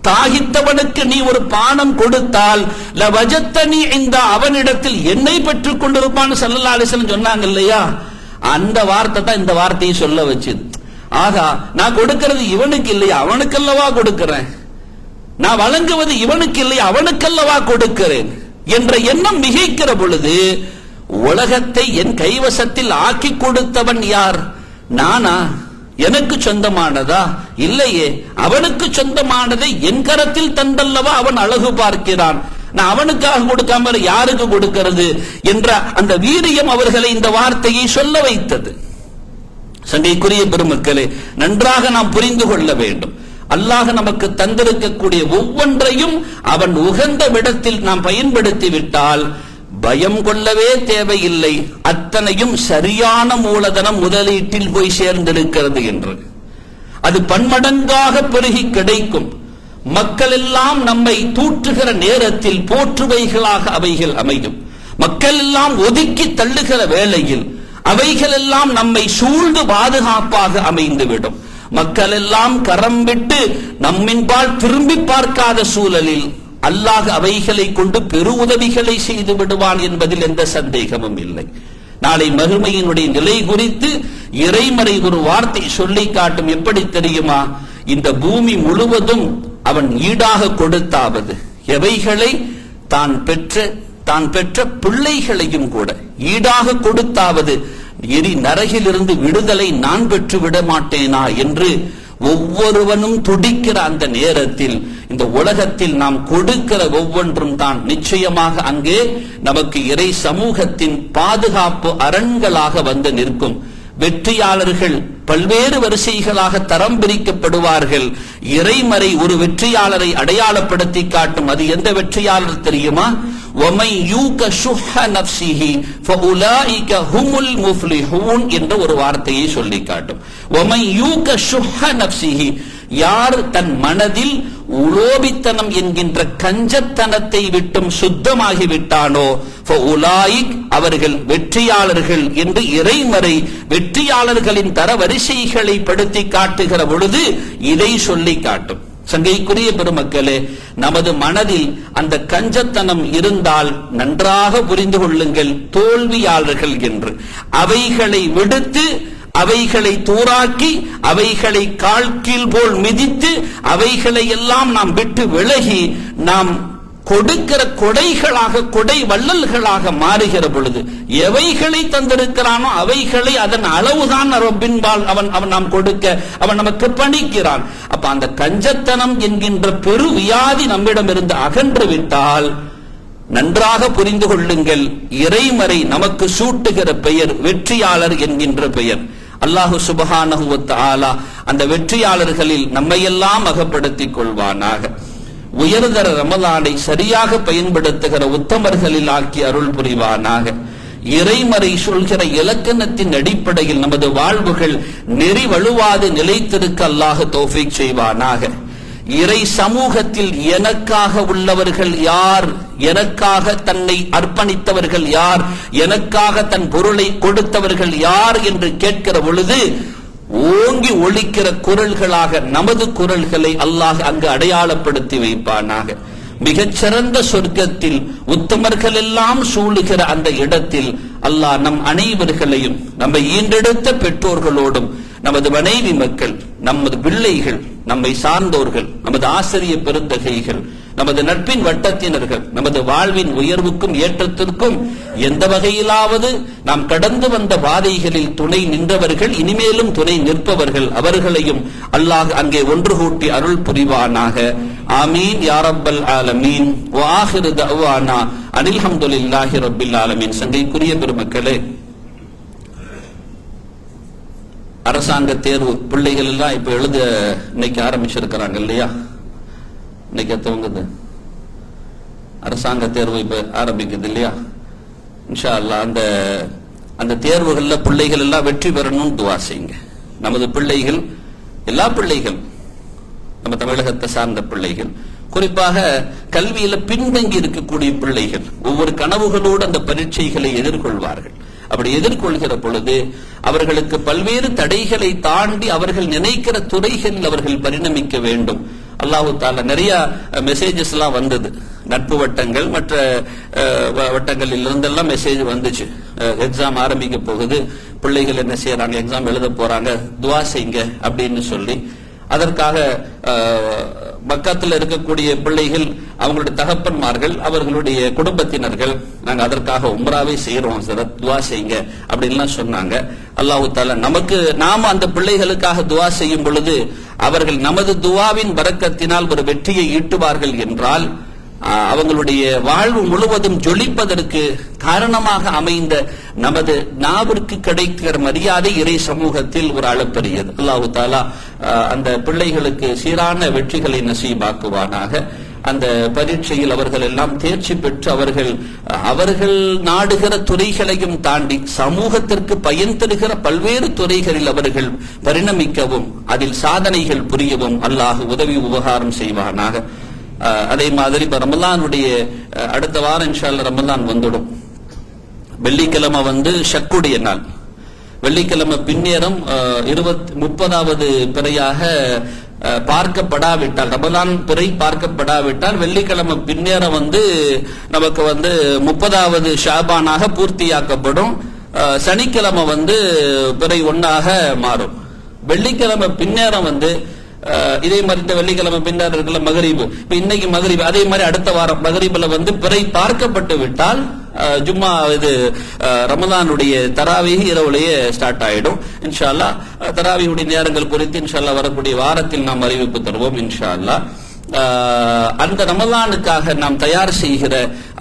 S1: தாகித்தவனுக்கு நீ ஒரு பானம் கொடுத்தால் லவஜத்தனி இந்த அவனிடத்தில் என்னை பெற்றுக் கொண்டிருப்பான்னு ஸல்லல்லாஹு அலைஹி வஸல்லம் சொன்னாங்க இல்லையா, அந்த வார்த்தை தான் இந்த வார்த்தையை சொல்ல வச்சது. ஆகா, நான் கொடுக்கிறது இவனுக்கு இல்லையா, அவனுக்கல்லவா கொடுக்கிறேன், நான் வழங்குவது இவனுக்கு இல்லையா, அவனுக்கல்லவா கொடுக்கிறேன் என்ற எண்ணம் மிகைக்கிற பொழுது உலகத்தை என் கைவசத்தில் ஆக்கி கொடுத்தவன் யார், நானா, எனக்கு சொந்தமானதா, இல்லையே, அவனுக்கு சொந்தமானதை என் கரத்தில் தந்தல்லவா அவன் அழகு பார்க்கிறான், நான் அவனுக்காக கொடுக்காம யாருக்கு கொடுக்கிறது என்ற அந்த வீரியம் அவர்களை இந்த வார்த்தையை சொல்ல வைத்தது. சங்கைக்குரிய பெருமக்களே, நன்றாக நாம் புரிந்து கொள்ள வேண்டும், அல்லாஹ் நமக்கு தந்திருக்கக்கூடிய ஒவ்வொன்றையும் அவன் உகந்த விடத்தில் நாம் பயன்படுத்தி விட்டால் பயம் கொள்ளவே தேவையில்லை, அத்தனையும் சரியான மூலதனம் முதலீட்டில் போய் சேர்ந்திருக்கிறது என்று. அது பன்மடங்காக பெருகி கிடைக்கும். மக்கள் எல்லாம் நம்மை தூற்றுகிற நேரத்தில் போற்றுவைகளாக அவைகள் அமையும். மக்கள் எல்லாம் ஒதுக்கி தள்ளுகிற வேளையில் அவைகள் எல்லாம் நம்மை சூழ்ந்து பாதுகாப்பாக அமைந்துவிடும். மக்கள் எல்லாம் கரம் விட்டு நம்மின்பால் திரும்பி பார்க்காத சூழலில் அல்லாஹ் அவைகளை கொண்டு பெரு உதவிகளை செய்து விடுவான் என்பதில் எந்த சந்தேகமும் இல்லை. நாளை மறுமையினுடைய நிலை குறித்து இறைமறை ஒரு வார்த்தை சொல்லி காட்டும். எப்படி தெரியுமா, இந்த பூமி முழுவதும் அவன் ஈடாக கொடுத்தாவது எவைகளை தான் பெற்ற பிள்ளைகளையும் கூட ஈடாக கொடுத்தாவது எரி நரகிலிருந்து விடுதலை நான் பெற்று விட மாட்டேனா என்று ஒவ்வொருவனும் துடிக்கிற அந்த நேரத்தில் இந்த உலகத்தில் நாம் கொடுக்கிற ஒவ்வொன்றும் தான் நிச்சயமாக அங்கே நமக்கு இறை சமூகத்தின் பாதுகாப்பு அரண்களாக வந்து நிற்கும். வெற்றியாளர்கள் பல்வேறு வரிசைகளாக தரம் பிரிக்கப்படுவார்கள். இறைமறை ஒரு வெற்றியாளரை அடையாளப்படுத்தி காட்டும். அது எந்த வெற்றியாளர் தெரியுமா? وَمَنْ يُوقَ شُحَّ نَفْسِهِ فَأُولَئِكَ هُمُ الْمُفْلِحُونَ என்ற ஒரு வார்த்தையை சொல்லி காட்டும். وَمَنْ يُوقَ شُحَّ نَفْسِهِ, யார் தன் மனதில் உலோபித்தனம் என்கின்ற கஞ்சத்தனத்தை விட்டும் சுத்தமாகிவிட்டானோ அவர்கள் வெற்றியாளர்கள் என்று இறைமறை வெற்றியாளர்களின் தரவரிசைகளை படுத்தி காட்டுகிற பொழுது இதை சொல்லி காட்டும். சங்கைக்குரிய பெருமக்களே, நமது மனதில் அந்த கஞ்சத்தனம் இருந்தால் நன்றாக புரிந்து கொள்ளுங்கள், தோல்வியாளர்கள் என்று. அவைகளை விடுத்து, அவைகளை தூராக்கி, அவைகளை கால் கீழ் போல் மிதித்து, அவைகளை எல்லாம் நாம் விட்டு விலகி நாம் கொடுக்கிற கொடைகளாக, கொடை வள்ளல்களாக மாறுகிற பொழுது எவைகளை தந்திருக்கிறானோ அவைகளை அதன் அளவுதான் ரப்பின்பால் அவன் நாம் கொடுக்க அவன் நமக்கு பணிக்கிறான். அப்ப அந்த கஞ்சத்தனம் என்கின்ற பெரு வியாதி நம்மிடமிருந்து அகன்று விட்டால் நன்றாக புரிந்து கொள்ளுங்கள், இறைமறை நமக்கு சூட்டுகிற பெயர் வெற்றியாளர் என்கின்ற பெயர். அல்லாஹு சுப்ஹானஹு வ தஆலா அந்த வெற்றியாளர்களில் நம்மையெல்லாம் அகப்படுத்திக் கொள்வானாக. உயர்தர ரமலானை சரியாக பயன்படுத்துகிற உத்தமர்களில் ஆக்கி அருள் புரிவானாக. இறைமறை சொல்கிற இலக்கணத்தின் அடிப்படையில் நமது வாழ்வுகள் நெறி வழுவாது நிலைத்திருக்க அல்லாஹ் தௌஃபீக் செய்வானாக. இறை சமூகத்தில் எனக்காக உள்ளவர்கள் யார், எனக்காக தன்னை அர்ப்பணித்தவர்கள் யார், எனக்காக தன் பொருளை கொடுத்தவர்கள் யார் என்று கேட்கிற பொழுது ஓங்கி ஒலிக்கிற குரல்களாக நமது குரல்களை அல்லாஹ் அங்கு அடையாளப்படுத்தி வைப்பானாக. மிகச்சிறந்த சொர்க்கத்தில் உத்தமர்கள் எல்லாம் சூழுகிற அந்த இடத்தில் அல்லாஹ் நம் அனைவர்களையும், நம்மை ஈண்டெடுத்த பெற்றோர்களோடும், நமது மனைவி மக்கள், நமது பிள்ளைகள், நம்மை சார்ந்தோர்கள், நமது ஆசிரிய பெருந்தகைகள், நமது நட்பின் வட்டத்தினர்கள், நமது வாழ்வின் உயர்வுக்கும் ஏற்றத்திற்கும் எந்த வகையிலாவது நாம் கடந்து வந்த பாதைகளில் துணை நின்றவர்கள், இனிமேலும் துணை நிற்பவர்கள், அவர்களையும் அல்லாஹ் அங்கே ஒன்று கூட்டி அருள் புரிவானாக. ஆமீன் யா ரப்பல் ஆலமீன். வ ஆகிரு தஅவானா அனில் ஹம்துலில்லாஹி ரப்பில் ஆலமீன். சங்கைக்குரிய பெருமக்களே, அரசாங்க தேர்வு பிள்ளைகள் எல்லாம் இப்ப எழுத இன்னைக்கு ஆரம்பிச்சிருக்கிறாங்க இல்லையா? இன்னைக்கு துவங்குது அரசாங்க தேர்வு, இப்ப ஆரம்பிக்குது இல்லையா? இன்ஷா அல்லாஹ் அந்த தேர்வுகள்ல பிள்ளைகள் எல்லாம் வெற்றி பெறணும்னு துஆ செய்யுங்க. நமது பிள்ளைகள், எல்லா பிள்ளைகள், நம்ம தமிழகத்தை சார்ந்த பிள்ளைகள், குறிப்பாக கல்வியில பின்தங்கி இருக்கக்கூடிய பிள்ளைகள் ஒவ்வொரு கனவுகளோடு அந்த பரீட்சைகளை எதிர்கொள்வார்கள். அப்படி எதிர்கொள்கிற பொழுது அவர்களுக்கு பல்வேறு தடைகளை தாண்டி அவர்கள் நினைக்கிற துறைகளில் அவர்கள் பரிணமிக்க வேண்டும். அல்லாஹு தாலா நிறைய மெசேஜஸ் எல்லாம் வந்தது, நட்பு வட்டங்கள் மற்ற வட்டங்களில் இருந்தெல்லாம் மெசேஜ் வந்துச்சு. எக்ஸாம் ஆரம்பிக்க போகுது, பிள்ளைகள் என்ன செய்யறாங்க, எக்ஸாம் எழுத போறாங்க, துஆ செய்யுங்க அப்படின்னு சொல்லி அதற்காக பக்கத்தில் இருக்கக்கூடிய பிள்ளைகள், அவங்களுடைய தகப்பன்மார்கள், அவர்களுடைய குடும்பத்தினர்கள், நாங்க அதற்காக உம்ராவே செய்யறோம், துஆ செய்யுங்க அப்படின்லாம் சொன்னாங்க. அல்லாஹ் தஆலா நாம அந்த பிள்ளைகளுக்காக துஆ செய்யும் பொழுது அவர்கள் நமது துஆவின் பரக்கத்தினால் ஒரு வெற்றியை ஈட்டுவார்கள் என்றால் அவங்களுடைய வாழ்வு முழுவதும் ஜொலிப்பதற்கு காரணமாக அமைந்த நமது நாவிற்கு கிடைக்கிற மரியாதை இறை சமூகத்தில் ஒரு அளப்பரியது. அல்லாஹ் தஆலா அந்த பிள்ளைகளுக்கு சீரான வெற்றிகளை நசீபாக்குவானாக. அந்த பரீட்சையில் அவர்கள் எல்லாம் தேர்ச்சி பெற்று அவர்கள் நாடுகிற துறைகளையும் தாண்டி சமூகத்திற்கு பயன் தருகிற பல்வேறு துறைகளில் அவர்கள் பரிணமிக்கவும் அதில் சாதனைகள் புரியவும் அல்லாஹ் உதவி உபகாரம் செய்வானாக. அதே மாதிரி இப்ப ரமலானுடைய அடுத்த வாரம் இன்ஷா அல்லாஹ் ரமலான் வந்துடும். வெள்ளிக்கிழமை ஷக்குடைய நாள். வெள்ளிக்கிழமை பின்னேரம் 30வது பிறையாக பார்க்கப்படாவிட்டால், ரமலான் பிறை பார்க்கப்படாவிட்டால் வெள்ளிக்கிழமை பின்னேரம் நமக்கு 30வது ஷாபானாக பூர்த்தியாக்கப்படும். சனிக்கிழமை பிறை 1ஆக மாறும். வெள்ளிக்கிழமை பின்னேரம் இதே மாதிரி இந்த வெள்ளிக்கிழமை பின்னர் இருக்கல மகரிபு, இப்ப இன்னைக்கு மகரிபு, அதே மாதிரி அடுத்த வாரம் மகரிபுல பிறை பார்க்கப்பட்டு விட்டால் ஜும்மா ரமலானுடைய தராவீஹ் இரவுலேயே ஸ்டார்ட் ஆயிடும். இன்ஷா அல்லாஹ் தராவீஹுடைய நேரங்கள் குறித்து இன்ஷா அல்லாஹ் வரக்கூடிய வாரத்தில் நாம் அறிவிப்பு தருவோம் இன்ஷா அல்லாஹ். அந்த ரமலானுக்காக நாம் தயார் செய்கிற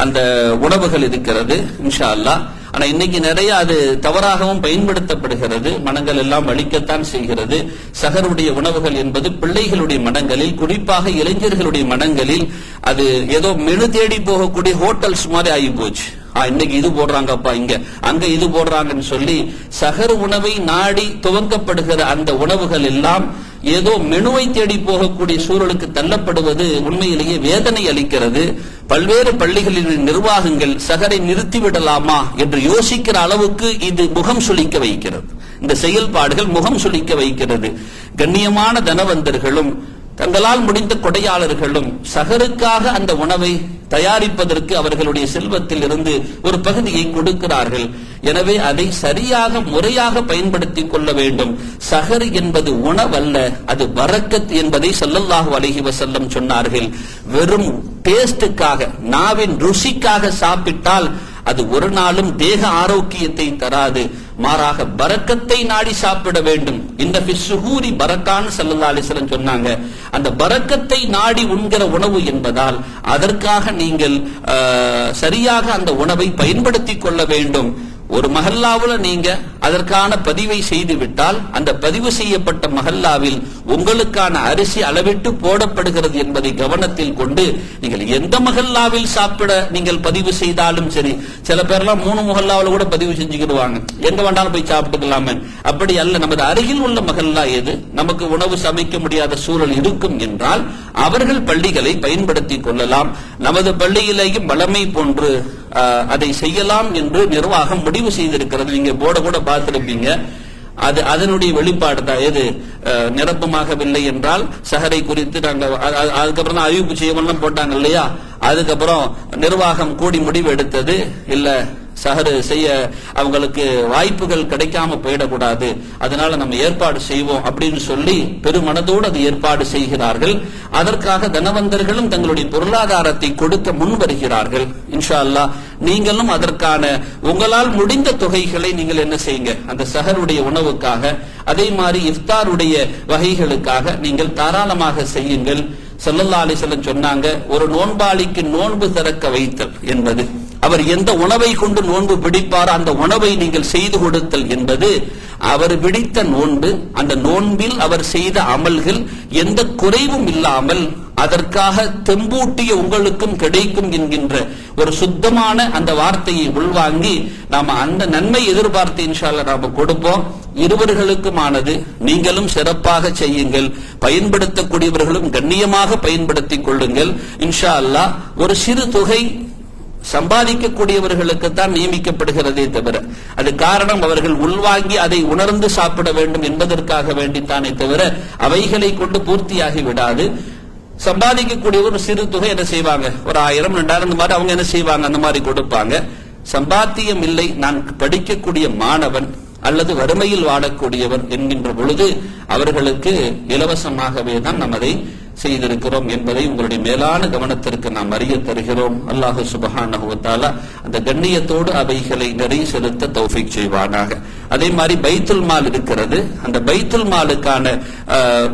S1: அந்த உணவுகள் இருக்கிறது இன்ஷா அல்லாஹ். ஆனா இன்னைக்கு நிறைய அது தவறாகவும் பயன்படுத்தப்படுகிறது, மனங்கள் எல்லாம் வலிக்கத்தான் செய்கிறது. சஹருடைய உணவுகள் என்பது பிள்ளைகளுடைய மனங்களில், குறிப்பாக இளைஞர்களுடைய மனங்களில் அது ஏதோ மெனு தேடி போகக்கூடிய ஹோட்டல்ஸ் மாதிரி ஆகி போச்சு. இன்னைக்கு இது போடுறாங்கப்பா, இங்க அங்க இது போடுறாங்கன்னு சொல்லி சஹர் உணவை நாடி துவங்கப்படுகிற அந்த உணவுகள் எல்லாம் ஏதோ மெனுவை தேடி போகக்கூடிய சூழலுக்கு தள்ளப்படுவது உண்மையிலேயே வேதனை அளிக்கிறது. பல்வேறு பள்ளிகளின் நிர்வாகங்கள் சஹரை நிறுத்திவிடலாமா என்று யோசிக்கிற அளவுக்கு இது முகம் சுளிக்க வைக்கிறது. இந்த செயல்பாடுகள் முகம் சுளிக்க வைக்கிறது. கண்ணியமான தனவந்தர்களும் தங்களால் முடிந்த கொடையாளர்களும் சஹருக்காக அந்த உணவை தயாரிப்பதற்கு அவர்களுடைய செல்வத்தில் இருந்து ஒரு பகுதியை கொடுக்கிறார்கள். எனவே அதை சரியாக முறையாக பயன்படுத்திக் கொள்ள வேண்டும். சஹர் என்பது உணவல்ல, அது பரக்கத் என்பதை ஸல்லல்லாஹு அலைஹி வஸல்லம் சொன்னார்கள். வெறும் டேஸ்டுக்காக, நாவின் ருசிக்காக சாப்பிட்டால் அது ஒரு நாளும் தேக ஆரோக்கியத்தை தராது. மாறாக பரக்கத்தை நாடி சாப்பிட வேண்டும். இந்த ஃபிஸ்ஸுஹூரி பரக்கான்னு ஸல்லல்லாஹு அலைஹி வஸல்லம் சொன்னாங்க. அந்த பரக்கத்தை நாடி உண்கிற உணவு என்பதால் அதற்காக நீங்கள் சரியாக அந்த உணவை பயன்படுத்திக் கொள்ள வேண்டும். ஒரு மஹல்லாவுல நீங்க அதற்கான பதிவை செய்து விட்டால் அந்த பதிவு செய்யப்பட்ட மஹல்லாவில் உங்களுக்கான அரிசி அளவிட்டு போடப்படுகிறது என்பதை கவனத்தில் கொண்டு நீங்கள் எந்த மஹல்லாவில் சாப்பிட நீங்கள் பதிவு செய்தாலும் சரி. சில பேர்லாம் 3 மஹல்லாவில் கூட பதிவு செஞ்சுக்கிடுவாங்க, எங்க வேண்டாலும் போய் சாப்பிட்டுக்கலாமே. அப்படி அல்ல. நமது அருகில் உள்ள மஹல்லா எது, நமக்கு உணவு சமைக்க முடியாத சூழல் இருக்கும் என்றால் அவர்கள் பள்ளிகளை பயன்படுத்திக் கொள்ளலாம். நமது பள்ளியிலேயும் வளமை போன்று அதை செய்யலாம் என்று நிர்வாகம் முடிவு செய்திருக்கிறது. நீங்க போர்ட கூட பார்த்திருப்பீங்க. அது அதனுடைய வெளிப்பாடு தான். எது நிரப்பமாகவில்லை என்றால் சஹரை குறித்து நாங்கள் அதுக்கப்புறம் தான் அறிவிப்பு செய்யலாம் போட்டாங்க இல்லையா. அதுக்கப்புறம் நிர்வாகம் கூடி முடிவு எடுத்தது, இல்ல சஹரு செய்ய அவங்களுக்கு வாய்ப்புகள் கிடைக்காம போயிடக்கூடாது, அதனால நம்ம ஏற்பாடு செய்வோம் அப்படின்னு சொல்லி பெருமனதோடு அது ஏற்பாடு செய்கிறார்கள். அதற்காக தனவந்தர்களும் தங்களுடைய பொருளாதாரத்தை கொடுக்க முன் வருகிறார்கள். இன்ஷா அல்லாஹ் நீங்களும் அதற்கான உங்களால் முடிந்த தொகைகளை நீங்கள் என்ன செய்யுங்க, அந்த சஹருடைய உணவுக்காக, அதே மாதிரி இஃப்தாருடைய வகைகளுக்காக நீங்கள் தாராளமாக செய்யுங்கள். ஸல்லல்லாஹு அலைஹி வஸல்லம் சொன்னாங்க, ஒரு நோன்பாளிக்கு நோன்பு திறக்க வைத்தல் என்பது, அவர் எந்த உணவை கொண்டு நோன்பு பிடிப்பாரோ அந்த உணவை நீங்கள் செய்து கொடுத்தல் என்பது அவர் பிடித்த நோன்பு, அந்த நோன்பில் அவர் செய்த அமல்கள் எந்த குறைவும் இல்லாமல் அதற்காக தெம்பூட்டிய உங்களுக்கும் கிடைக்கும் என்கின்ற ஒரு சுத்தமான அந்த வார்த்தையை உள்வாங்கி நாம அந்த நன்மை எதிர்பார்த்து இன்ஷா அல்லாஹ் நாம கொடுப்போம். இருவர்களுக்குமானது. நீங்களும் சிறப்பாக செய்யுங்கள், பயன்படுத்தக்கூடியவர்களும் கண்ணியமாக பயன்படுத்திக் கொள்ளுங்கள். இன்ஷா அல்லாஹ் ஒரு சிறு தொகை சம்பாதிக்கக்கூடியவர்களுக்கு தான் நியமிக்கப்படுகிறதே தவிர, அது காரணம் அவர்கள் உள்வாங்கி அதை உணர்ந்து சாப்பிட வேண்டும் என்பதற்காக வேண்டித்தானே தவிர அவைகளை கொண்டு பூர்த்தியாகி விடாது. சம்பாதிக்கக்கூடிய ஒரு சிறு தொகை என்ன செய்வாங்க, ஒரு 1000 2000 மாதிரி அவங்க என்ன செய்வாங்க, அந்த மாதிரி கொடுப்பாங்க. சம்பாத்தியம் இல்லை, நான் படிக்கக்கூடிய மாணவன் அல்லது வறுமையில் வாழக்கூடியவர் என்கின்ற பொழுது அவர்களுக்கு இலவசமாகவே தான் நாம் அதை செய்திருக்கிறோம் என்பதை உங்களுடைய மேலான கவனத்திற்கு நாம் அறிய தருகிறோம். அல்லாஹ் சுப்ஹானஹு வ தஆலா அந்த கண்ணியத்தோடு அவைகளை நிறைய செலுத்த தௌஃபீக் செய்வானாக. அதே மாதிரி பைத்துல் மால் இருக்கிறது. அந்த பைத்துல் மாலுக்கான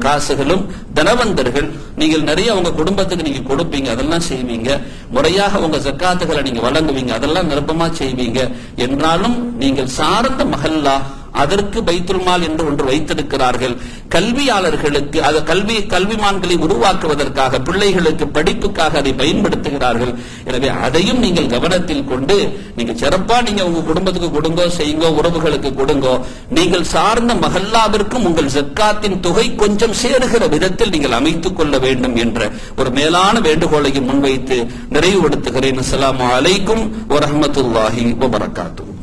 S1: காசுகளும் தனவந்தர்கள் நீங்கள் நிறைய உங்க குடும்பத்துக்கு நீங்க கொடுப்பீங்க, அதெல்லாம் செய்வீங்க. முறையாக உங்க ஜக்காத்துகளை நீங்க வழங்குவீங்க, அதெல்லாம் நிரப்பமா செய்வீங்க. என்றாலும் நீங்கள் சார்ந்த மஹல்லா அதற்கு பைத்துல் மால் என்று ஒன்று வைத்திருக்கிறார்கள். கல்வியாளர்களுக்கு அது கல்விமான்களை உருவாக்குவதற்காக, பிள்ளைகளுக்கு படிப்புக்காக அதை பயன்படுத்துகிறார்கள். எனவே அதையும் நீங்கள் கவனத்தில் கொண்டு நீங்க சிறப்பா நீங்க உங்க குடும்பத்துக்கு கொடுங்கோ, செய்யுங்கோ, உறவுகளுக்கு கொடுங்கோ. நீங்கள் சார்ந்த மஹல்லாவிற்கும் உங்கள் ஜக்காத்தின் தொகை கொஞ்சம் சேருகிற விதத்தில் நீங்கள் அமைத்துக் கொள்ள வேண்டும் என்ற ஒரு மேலான வேண்டுகோளையும் முன்வைத்து நிறைவுபடுத்துகிறேன். அஸ்ஸலாமு அலைக்கும் வரஹ்மத்துல்லாஹி வபரகாத்துஹு.